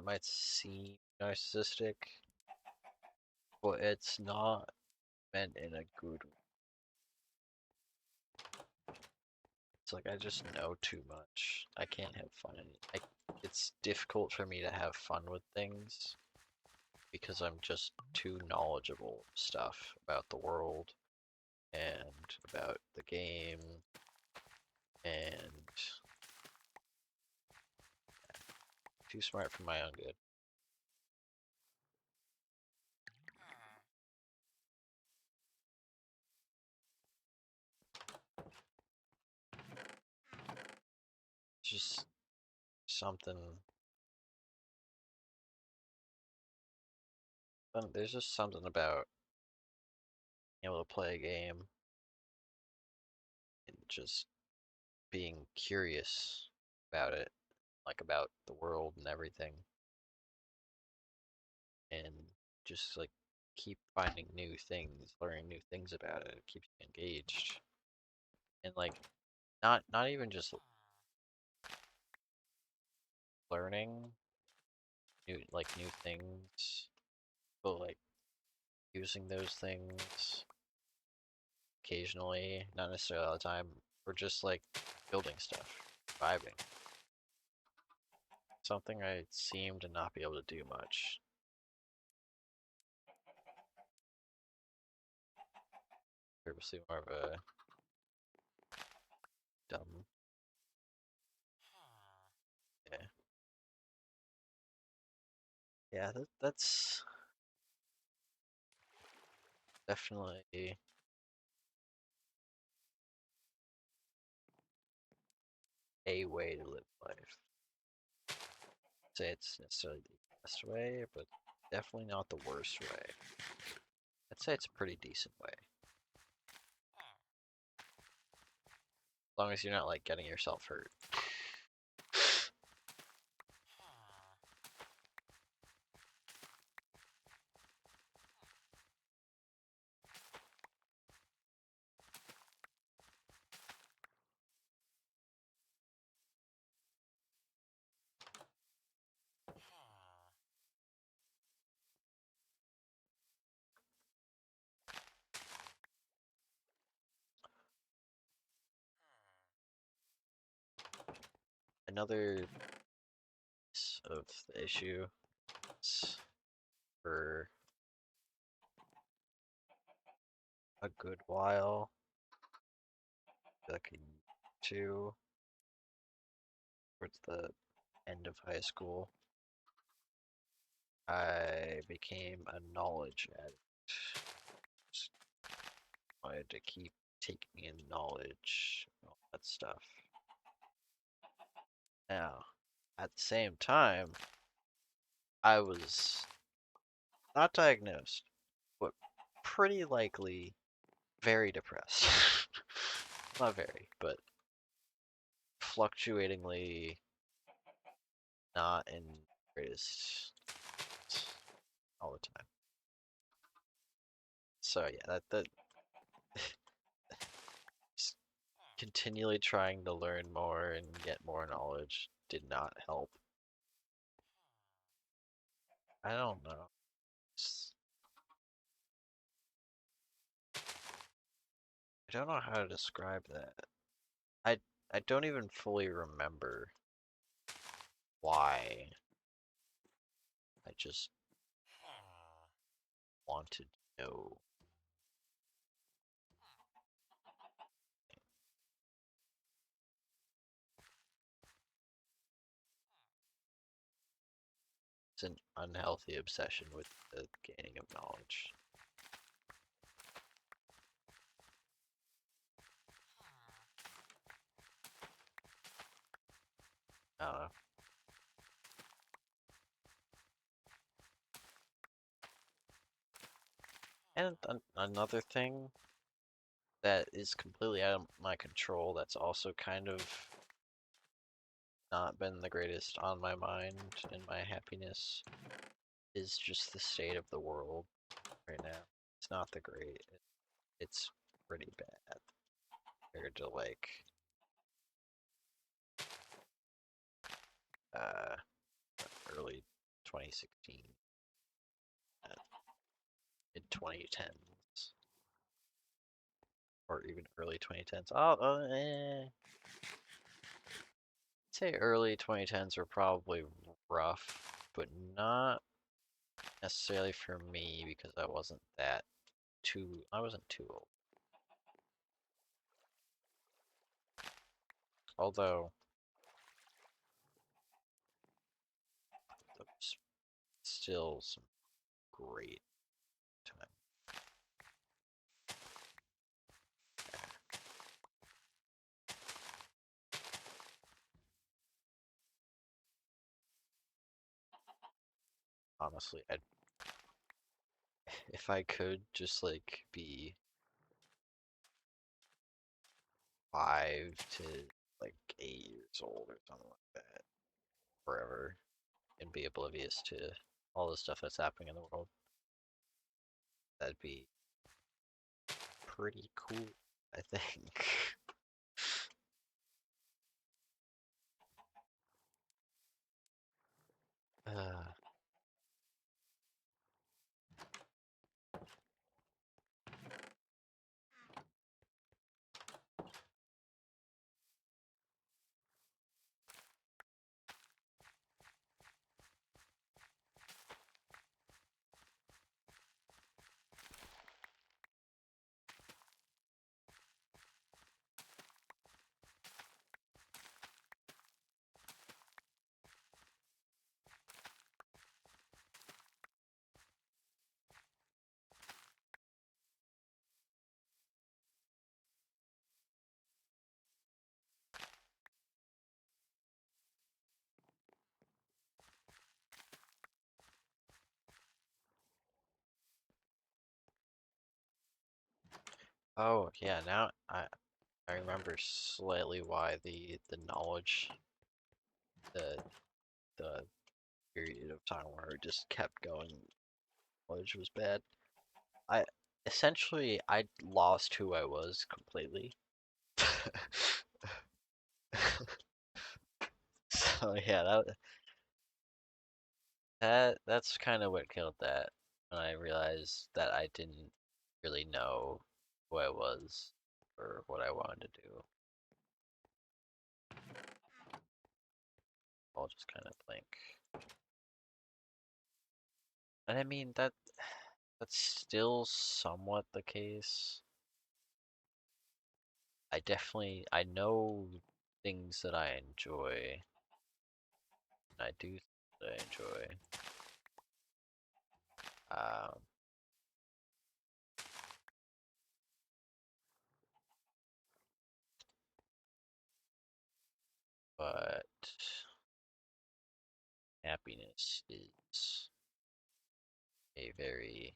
might seem narcissistic, but it's not meant in a good way. It's like I just know too much. I can't have fun. It's difficult for me to have fun with things because I'm just too knowledgeable of stuff about the world and about the game and too smart for my own good. Just something. There's just something about being able to play a game and just being curious about it, like about the world and everything, and just like keep finding new things, learning new things about it. It keeps you engaged, and like not even just learning new things, but like using those things occasionally, not necessarily all the time, or just like building stuff, vibing. Something I seem to not be able to do much. Purposely more of a dumb. Yeah. Yeah, that's definitely a way to live life. I'd say it's necessarily the best way, but definitely not the worst way. I'd say it's a pretty decent way. As long as you're not like getting yourself hurt. Another piece of the issue is for a good while, like a two, towards the end of high school, I became a knowledge addict. Just wanted to keep taking in knowledge, all that stuff. Now, at the same time, I was not diagnosed, but pretty likely very depressed. Not very, but fluctuatingly not in the greatest all the time. So yeah, that just continually trying to learn more and get more knowledge did not help. I don't know. I don't know how to describe that. I I don't even fully remember why. I just wanted to know. It's an unhealthy obsession with the gaining of knowledge. Uh, and another thing that is completely out of my control that's also kind of not been the greatest on my mind and my happiness is just the state of the world right now. It's not the great. It's pretty bad compared to like uh early 2016, mid 2010s, or even early 2010s. I'd say early 2010s were probably rough, but not necessarily for me because I wasn't too old. Although there's still some great time. Honestly, if I could just like be 5 to like 8 years old or something like that forever and be oblivious to all the stuff that's happening in the world, that'd be pretty cool, I think. uh, oh yeah, now I remember slightly why the knowledge, the the period of time where it just kept going, knowledge was bad. I I lost who I was completely. So yeah, that's kind of what killed that. When I realized that I didn't really know who I was or what I wanted to do. I'll just kind of blank. And I mean that's still somewhat the case. I know things that I enjoy. And I do things that I enjoy. Um, but happiness is a very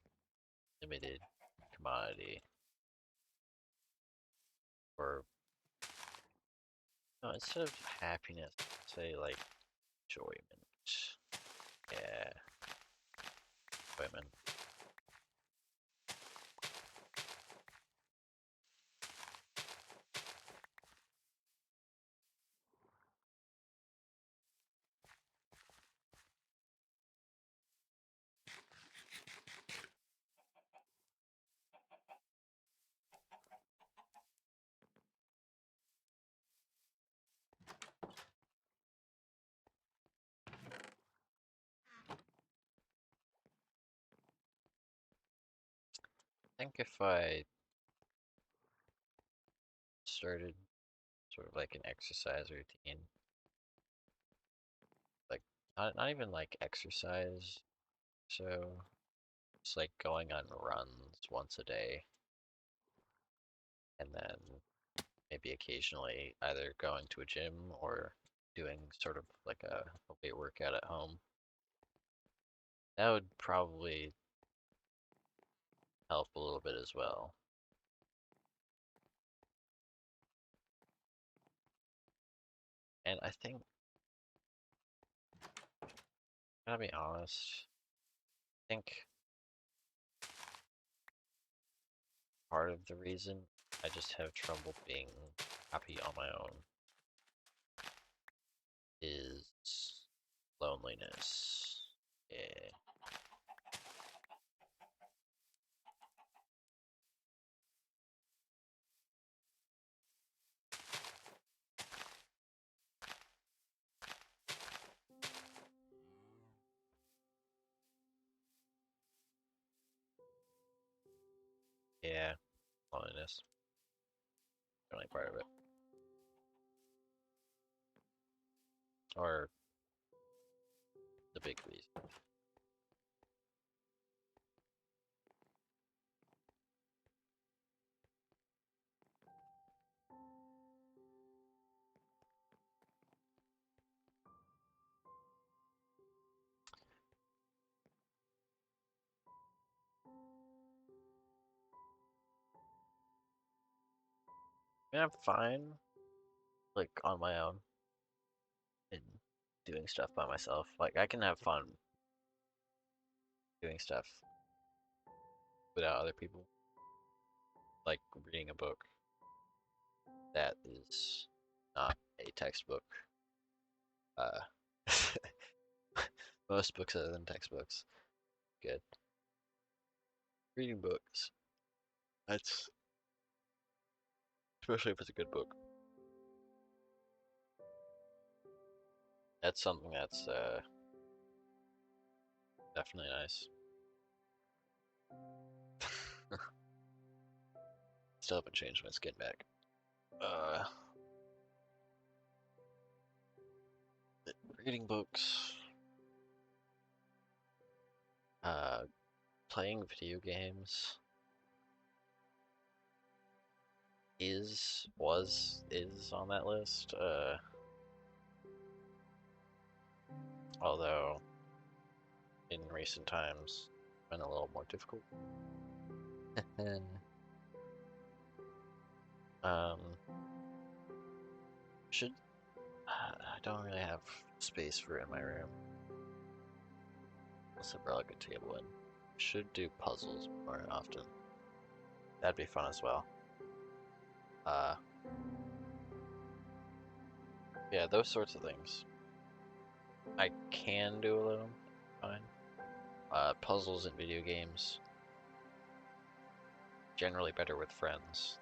limited commodity. Or no, instead of happiness, say like enjoyment. Yeah, enjoyment. I think if I started sort of like an exercise routine, like not even like exercise, so it's like going on runs once a day, and then maybe occasionally either going to a gym or doing sort of like a weight workout at home. That would probably help a little bit as well. And I think, gotta be honest, think part of the reason I just have trouble being happy on my own is loneliness. Yeah. Yeah, loneliness. Definitely part of it. Or the big reason. I mean, I'm fine, like, on my own and doing stuff by myself. Like, I can have fun doing stuff without other people. Like, reading a book that is not a textbook. Uh, most books other than textbooks. Good. Reading books. That's, especially if it's a good book. That's something that's definitely nice. Still haven't changed my skin back. Reading books. Uh, Playing video games is on that list. Although in recent times it's been a little more difficult. um, should I don't really have space for it in my room. Unless I brought a good table in. Should do puzzles more often. That'd be fun as well. Uh, yeah, those sorts of things. I can do alone, fine. Puzzles in video games, generally better with friends.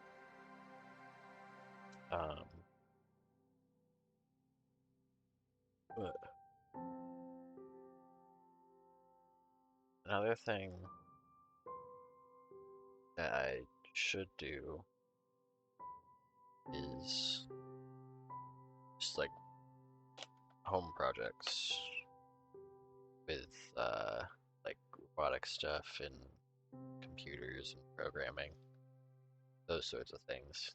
Um, but another thing that I should do is just like home projects with like robotic stuff and computers and programming, those sorts of things,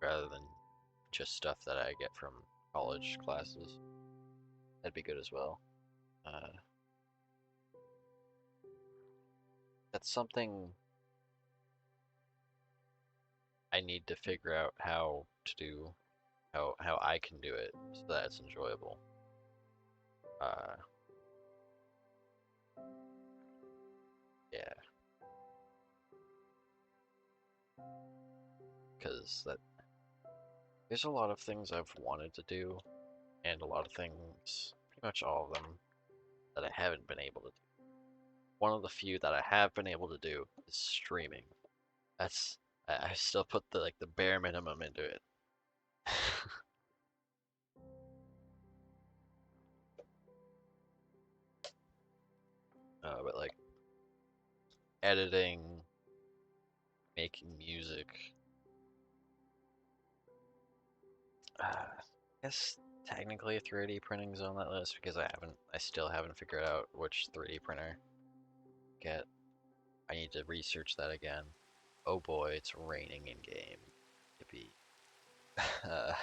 rather than just stuff that I get from college classes. That'd be good as well. Uh, that's something I need to figure out how to do, how I can do it so that it's enjoyable. Uh, yeah, because that there's a lot of things I've wanted to do, and a lot of things, pretty much all of them, that I haven't been able to do. One of the few that I have been able to do is streaming. That's I still put the like the bare minimum into it. But like editing, making music, I guess technically 3D printing's on that list because I still haven't figured out which 3D printer to get. I need to research that again. Oh boy, it's raining in game. Yippee. uh,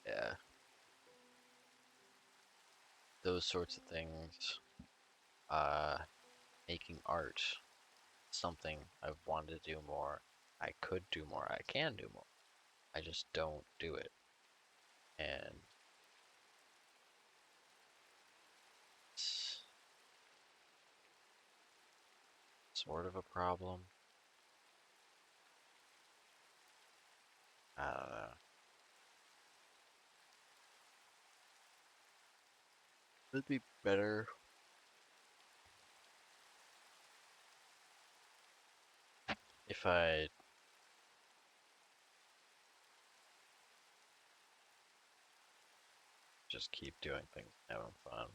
yeah, those sorts of things. Uh, Making art, something I've wanted to do more. I could do more. I can do more. I just don't do it. And sort of a problem. I don't know. It'd be better if I just keep doing things and having fun.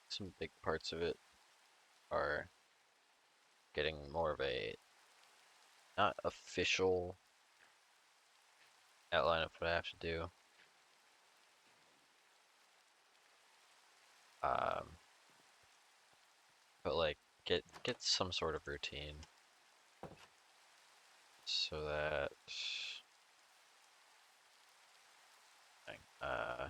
Some big parts of it are getting more of a not official outline of what I have to do. Um, but like get some sort of routine so that uh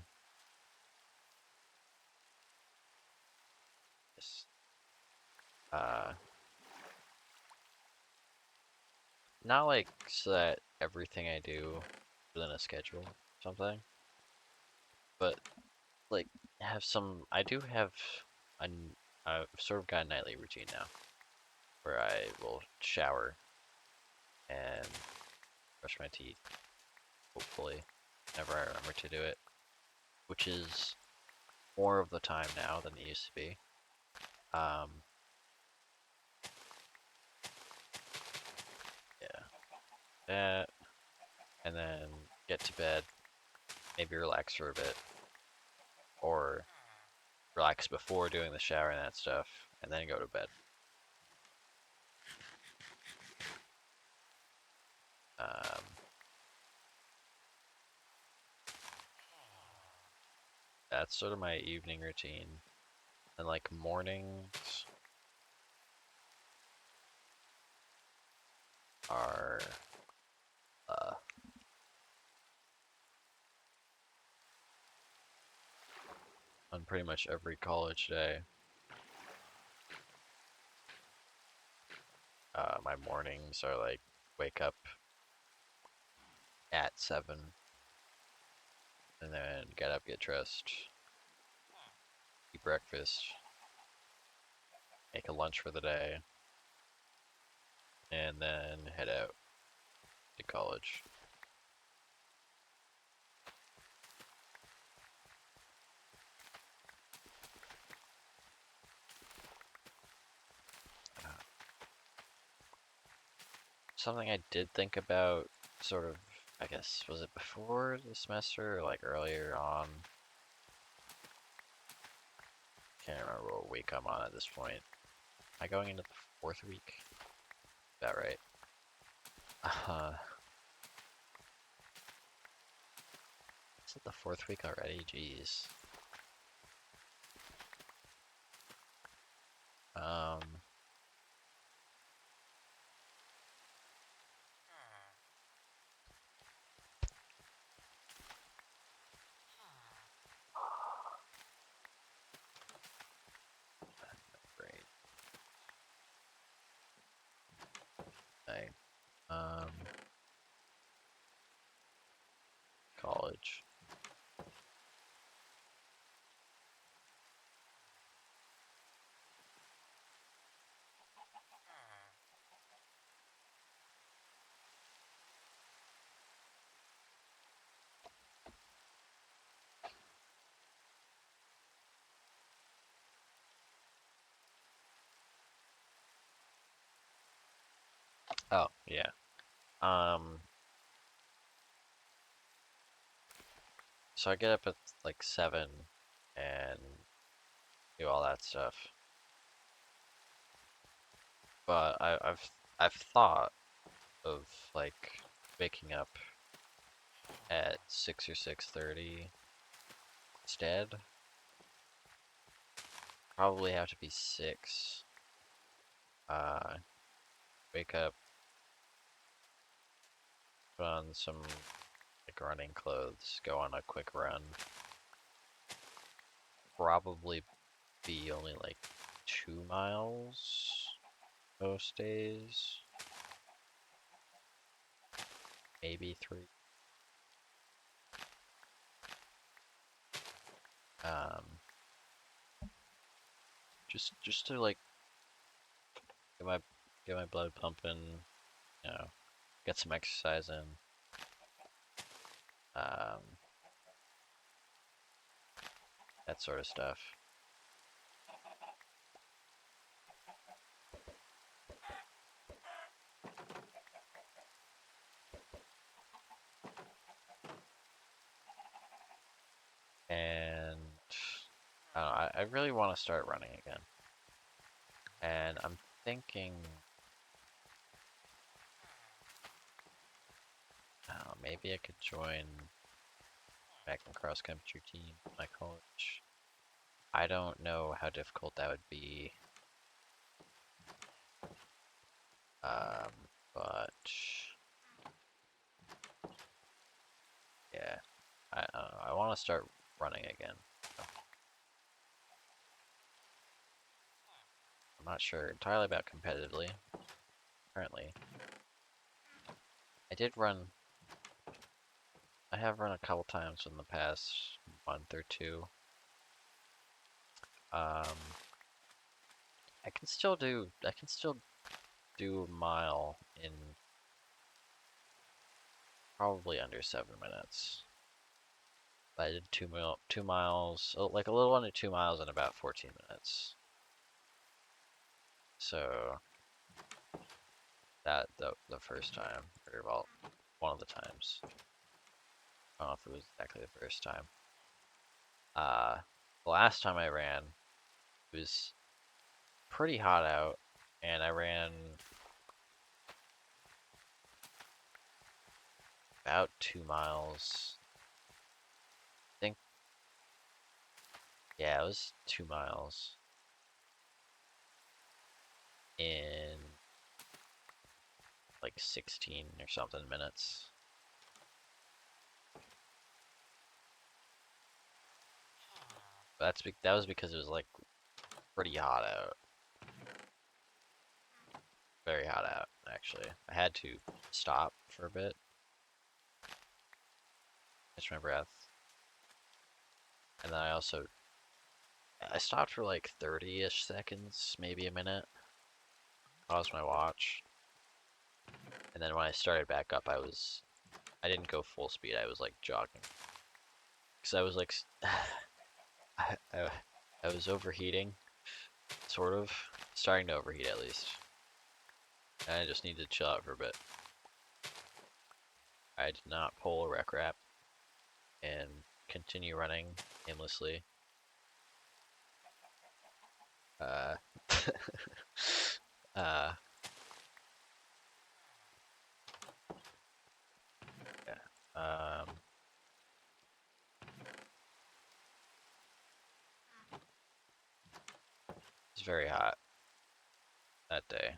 yes, uh not like so that everything I do within a schedule or something, but like have some. I do have a I've sort of got a nightly routine now where I will shower and brush my teeth, hopefully, whenever I remember to do it, which is more of the time now than it used to be. Um, yeah, that, and then get to bed, maybe relax for a bit, or relax before doing the shower and that stuff, and then go to bed. Um, that's sort of my evening routine. And like mornings are uh, on pretty much every college day. My mornings are like wake up at 7 and then get up, get dressed, eat breakfast, make a lunch for the day, and then head out to college. Uh, Something I did think about, sort of, I guess, was it before the semester or like earlier on? Can't remember what week I'm on at this point. Am I going into the fourth week? Is that right? Is it the fourth week already? Jeez. Um, great. I, um, college. Oh, yeah. Um, so I get up at like 7 and do all that stuff. But I've thought of like waking up at 6 or 6:30 instead. Probably have to be 6. Uh, wake up, put on some like running clothes, go on a quick run. Probably be only like 2 miles most days. maybe 3. Um, just to like get my blood pumping, you know, get some exercise in. Um, that sort of stuff. And I don't know, I really want to start running again. And I'm thinking, I don't know, maybe I could join back in cross country team at my college. I don't know how difficult that would be. Um, but yeah, I don't know, I want to start running again. I'm not sure entirely about competitively currently. I did run. I have run a couple times in the past month or two. Um, I can still do a mile in probably under 7 minutes. I did 2 miles, like a little under 2 miles in about 14 minutes. So that the first time, or well, one of the times. I don't know if it was exactly the first time. Uh, the last time I ran, it was pretty hot out, and I ran about 2 miles. I think, yeah, it was 2 miles in like 16 or something minutes. That was because it was like pretty hot out. Very hot out, actually. I had to stop for a bit, catch my breath. And then I stopped for like 30-ish seconds, maybe a minute. Paused my watch. And then when I started back up, I didn't go full speed. I was like jogging. Because I was like, I, I, I was overheating, sort of. Starting to overheat at least. And I just needed to chill out for a bit. I did not pull a rec wrap and continue running aimlessly. Uh, uh, yeah. It's very hot that day.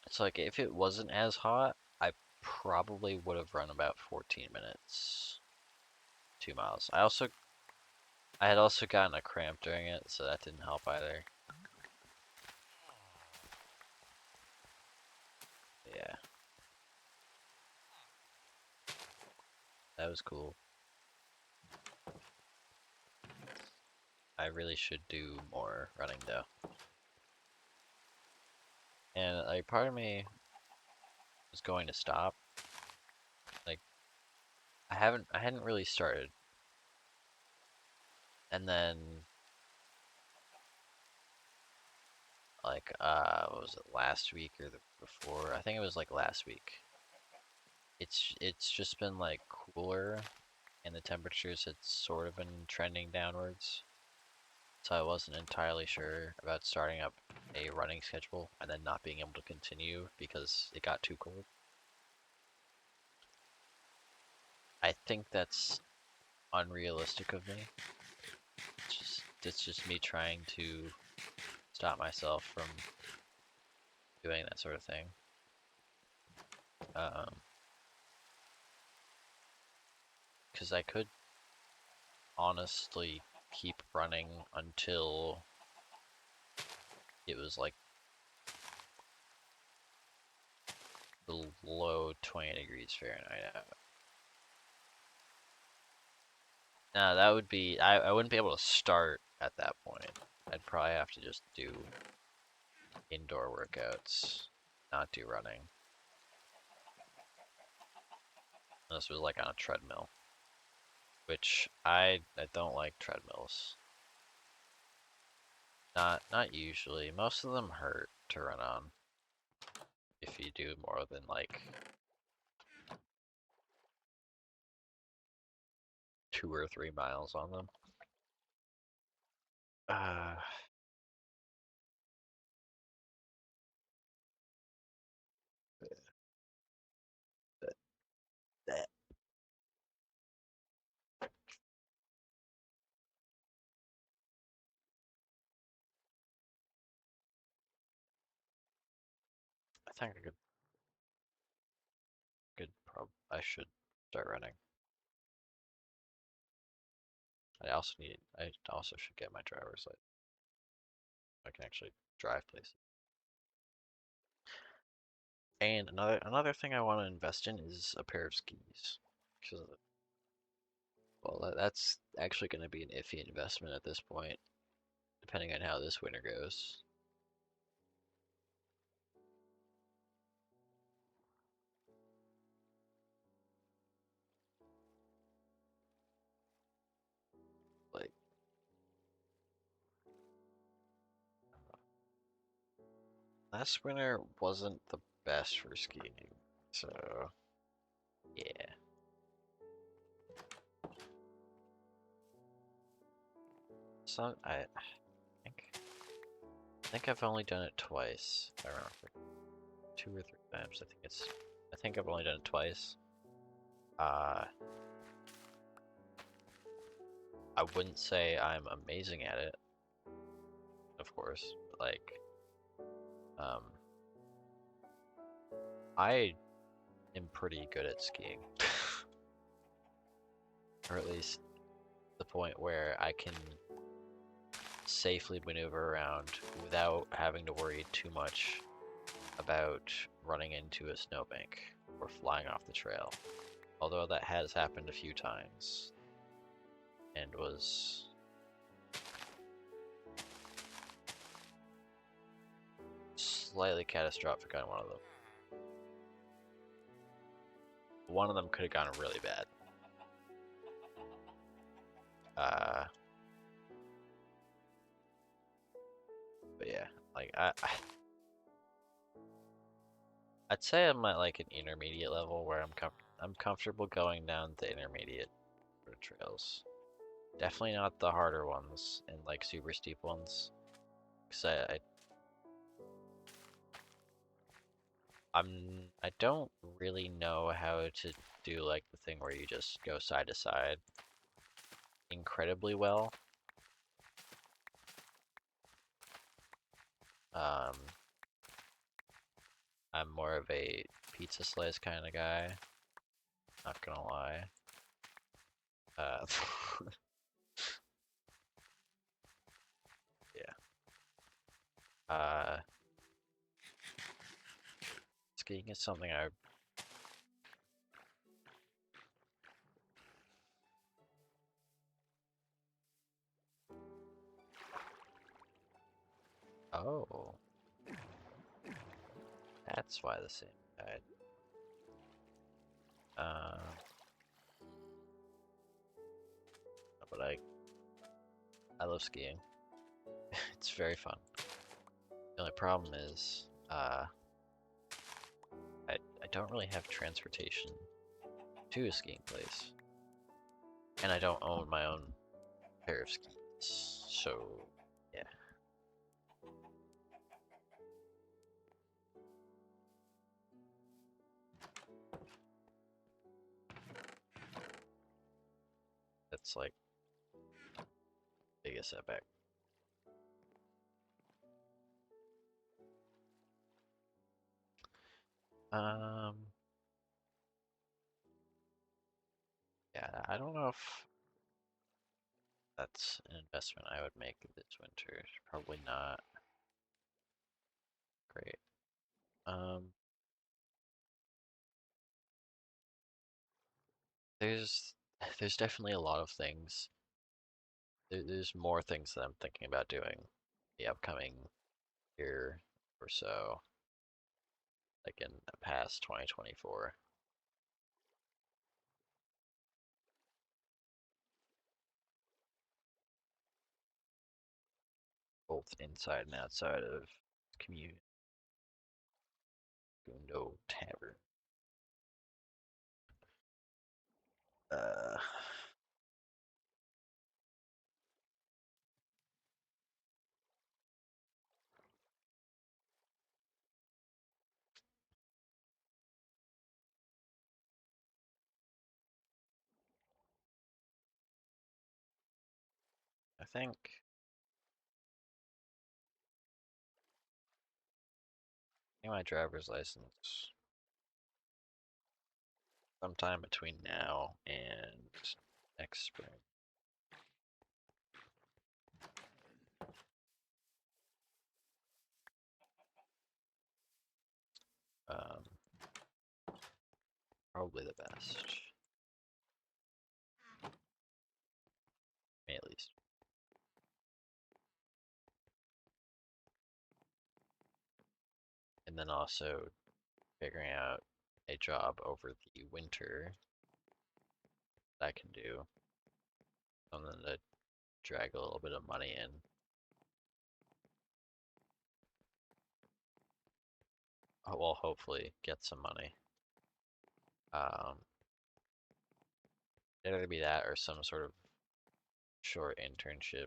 It's like if it wasn't as hot, I probably would have run about 14 minutes, 2 miles. I had also gotten a cramp during it, so that didn't help either. Yeah, that was cool. I really should do more running though. And like part of me was going to stop. Like I hadn't really started. And then like what was it, last week or the before? I think it was like last week. It's just been like cooler and the temperatures had sort of been trending downwards. So I wasn't entirely sure about starting up a running schedule and then not being able to continue because it got too cold. I think that's unrealistic of me. It's just me trying to stop myself from doing that sort of thing. Because I could honestly keep running until it was like below 20 degrees Fahrenheit out. Now that would be, I wouldn't be able to start at that point. I'd probably have to just do indoor workouts, not do running. This was like on a treadmill, which I don't like treadmills. Not usually. Most of them hurt to run on if you do more than like 2 or 3 miles on them. Uh, I think I should start running. I also should get my driver's license. I can actually drive places. And another thing I want to invest in is a pair of skis. Because, well, that's actually going to be an iffy investment at this point, depending on how this winter goes. Like, last winter wasn't the best for skiing, so yeah. So I think I've only done it twice. I don't know, 2 or 3 times. I think I've only done it twice. Uh, I wouldn't say I'm amazing at it, of course. But like, um, I am pretty good at skiing, or at least the point where I can safely maneuver around without having to worry too much about running into a snowbank or flying off the trail. Although that has happened a few times and was slightly catastrophic on one of them. One of them could have gone really bad. But yeah, like I'd say I'm at like an intermediate level where I'm comfortable going down the intermediate trails. Definitely not the harder ones and like super steep ones. Cause I don't really know how to do like the thing where you just go side to side incredibly well. Um, I'm more of a pizza slice kind of guy. Not gonna lie. Uh, yeah. Uh, Skiing is something I. Oh, that's why the same died. But I love skiing. It's very fun. The only problem is, I don't really have transportation to a skiing place, and I don't own my own pair of skis, so yeah. That's like biggest setback. Um, yeah, I don't know if that's an investment I would make this winter. Probably not. Great. Um, there's definitely a lot of things. There's more things that I'm thinking about doing the upcoming year or so, like in the past 2024. Both inside and outside of community. Gundo Tavern. Uh, I think my driver's license sometime between now and next spring. Um, Probably the best. Me at least. And then also figuring out a job over the winter that I can do. Something to drag a little bit of money in. Well, hopefully get some money. It'll either be that or some sort of short internship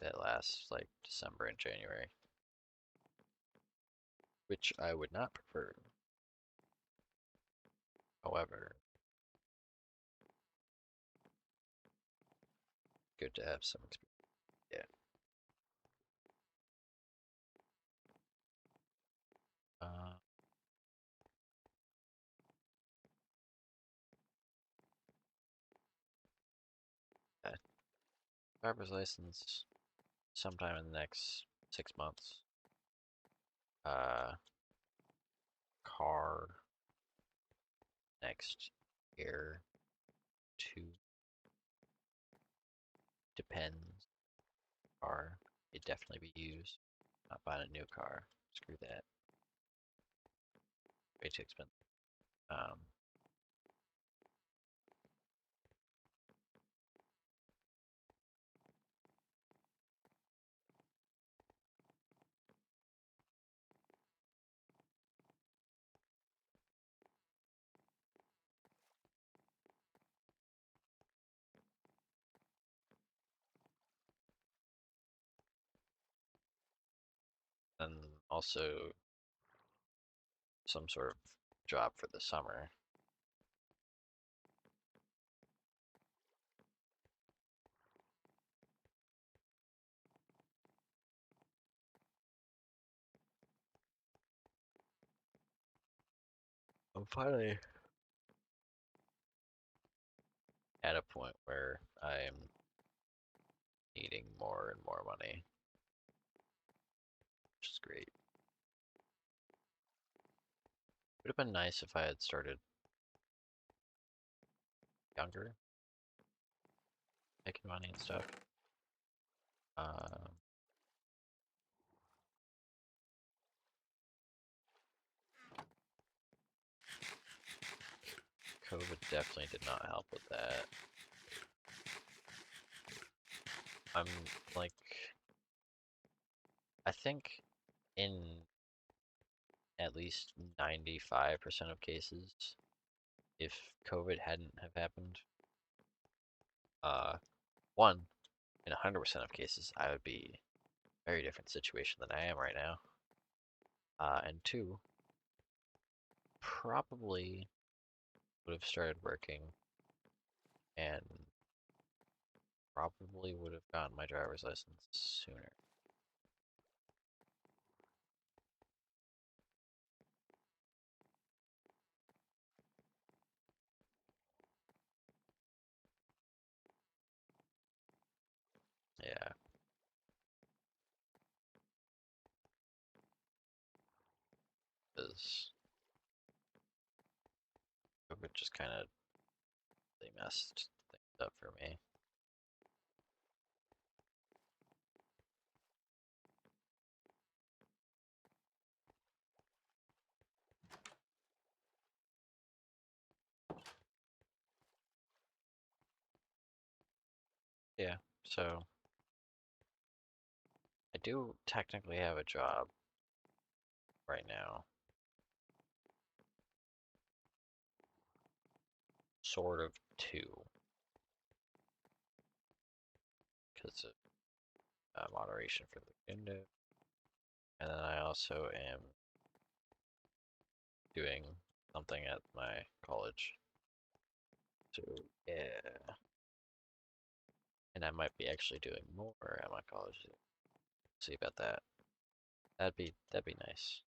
that lasts like December and January, which I would not prefer. However, good to have some experience. Yeah. Uh, yeah, driver's license sometime in the next 6 months. Uh, Car next year, two, depends. Car, it definitely be used. Not buying a new car. Screw that. Way too expensive. Um, and also some sort of job for the summer. I'm finally at a point where I'm needing more and more money, which is great. Would have been nice if I had started younger, making money and stuff. Um, COVID definitely did not help with that. I'm like, I think in at least 95% of cases, if COVID hadn't have happened, uh, one, in 100% of cases, I would be a very different situation than I am right now. And two, probably would have started working and probably would have gotten my driver's license sooner. Yeah, because COVID just kind of They messed things up for me. Yeah, so I do technically have a job right now. Sort of two, because of moderation for the window. And then I also am doing something at my college. So yeah. And I might be actually doing more at my college. See about that. That'd be nice.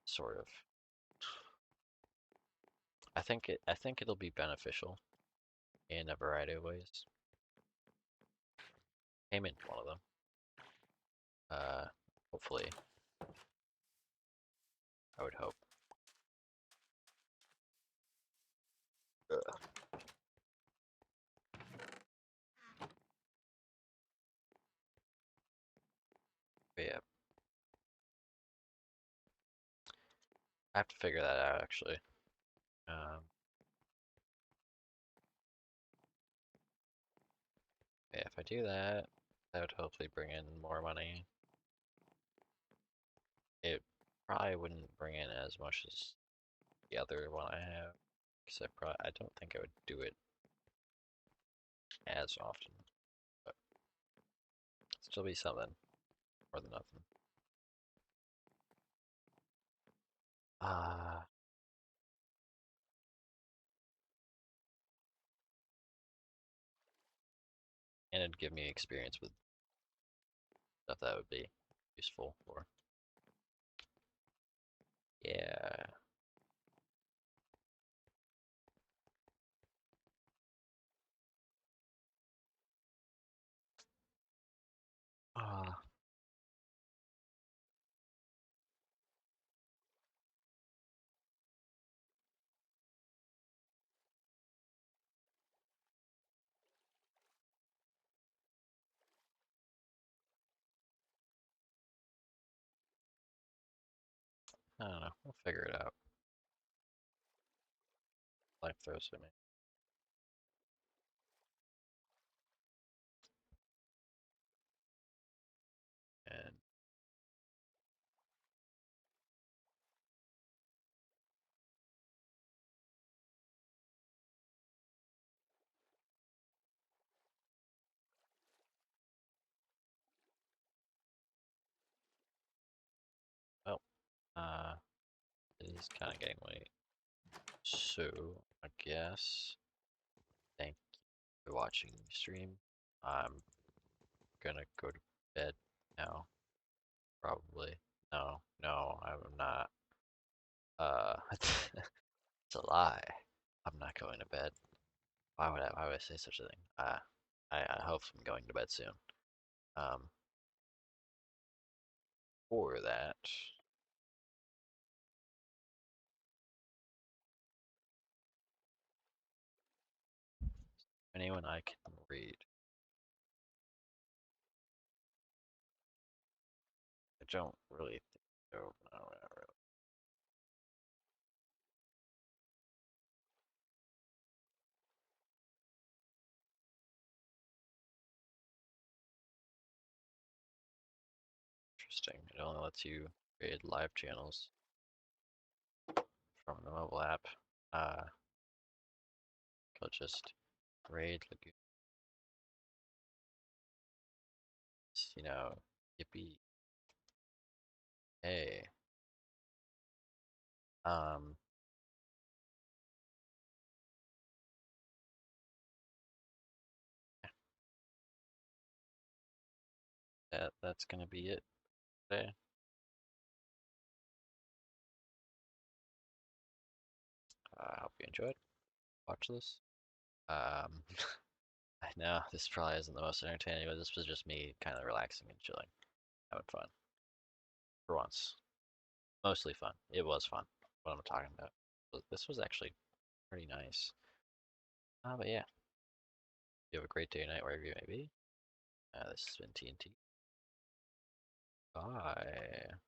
Sort of. I think it'll be beneficial in a variety of ways. Payment one of them. Hopefully. I would hope. Ugh. But yeah. I have to figure that out actually. Um, yeah, if I do that, that would hopefully bring in more money. It probably wouldn't bring in as much as the other one I have, because I don't think I would do it as often, but still be something more than nothing. Uh, and it'd give me experience with stuff that would be useful for. Yeah. Uh, I don't know. We'll figure it out. Life throws at me. And well, it is kind of getting late. So I guess thank you for watching the stream. I'm gonna go to bed now. Probably. No, no, I'm not. It's a lie. I'm not going to bed. Why would I say such a thing? I hope I'm going to bed soon. Um, for that, anyone I can read. I don't really think so. No, not really. Interesting. It only lets you create live channels from the mobile app. Uh, I'll just raid Lagoon. You know, yippee. Hey. Um, that's gonna be it today. I hope you enjoyed. Watch this. Um, I know this probably isn't the most entertaining, but this was just me kind of relaxing and chilling, having fun for once. Mostly fun. It was fun. What I'm talking about. But this was actually pretty nice. But yeah, you have a great day or night wherever you may be. This has been TNT. Bye.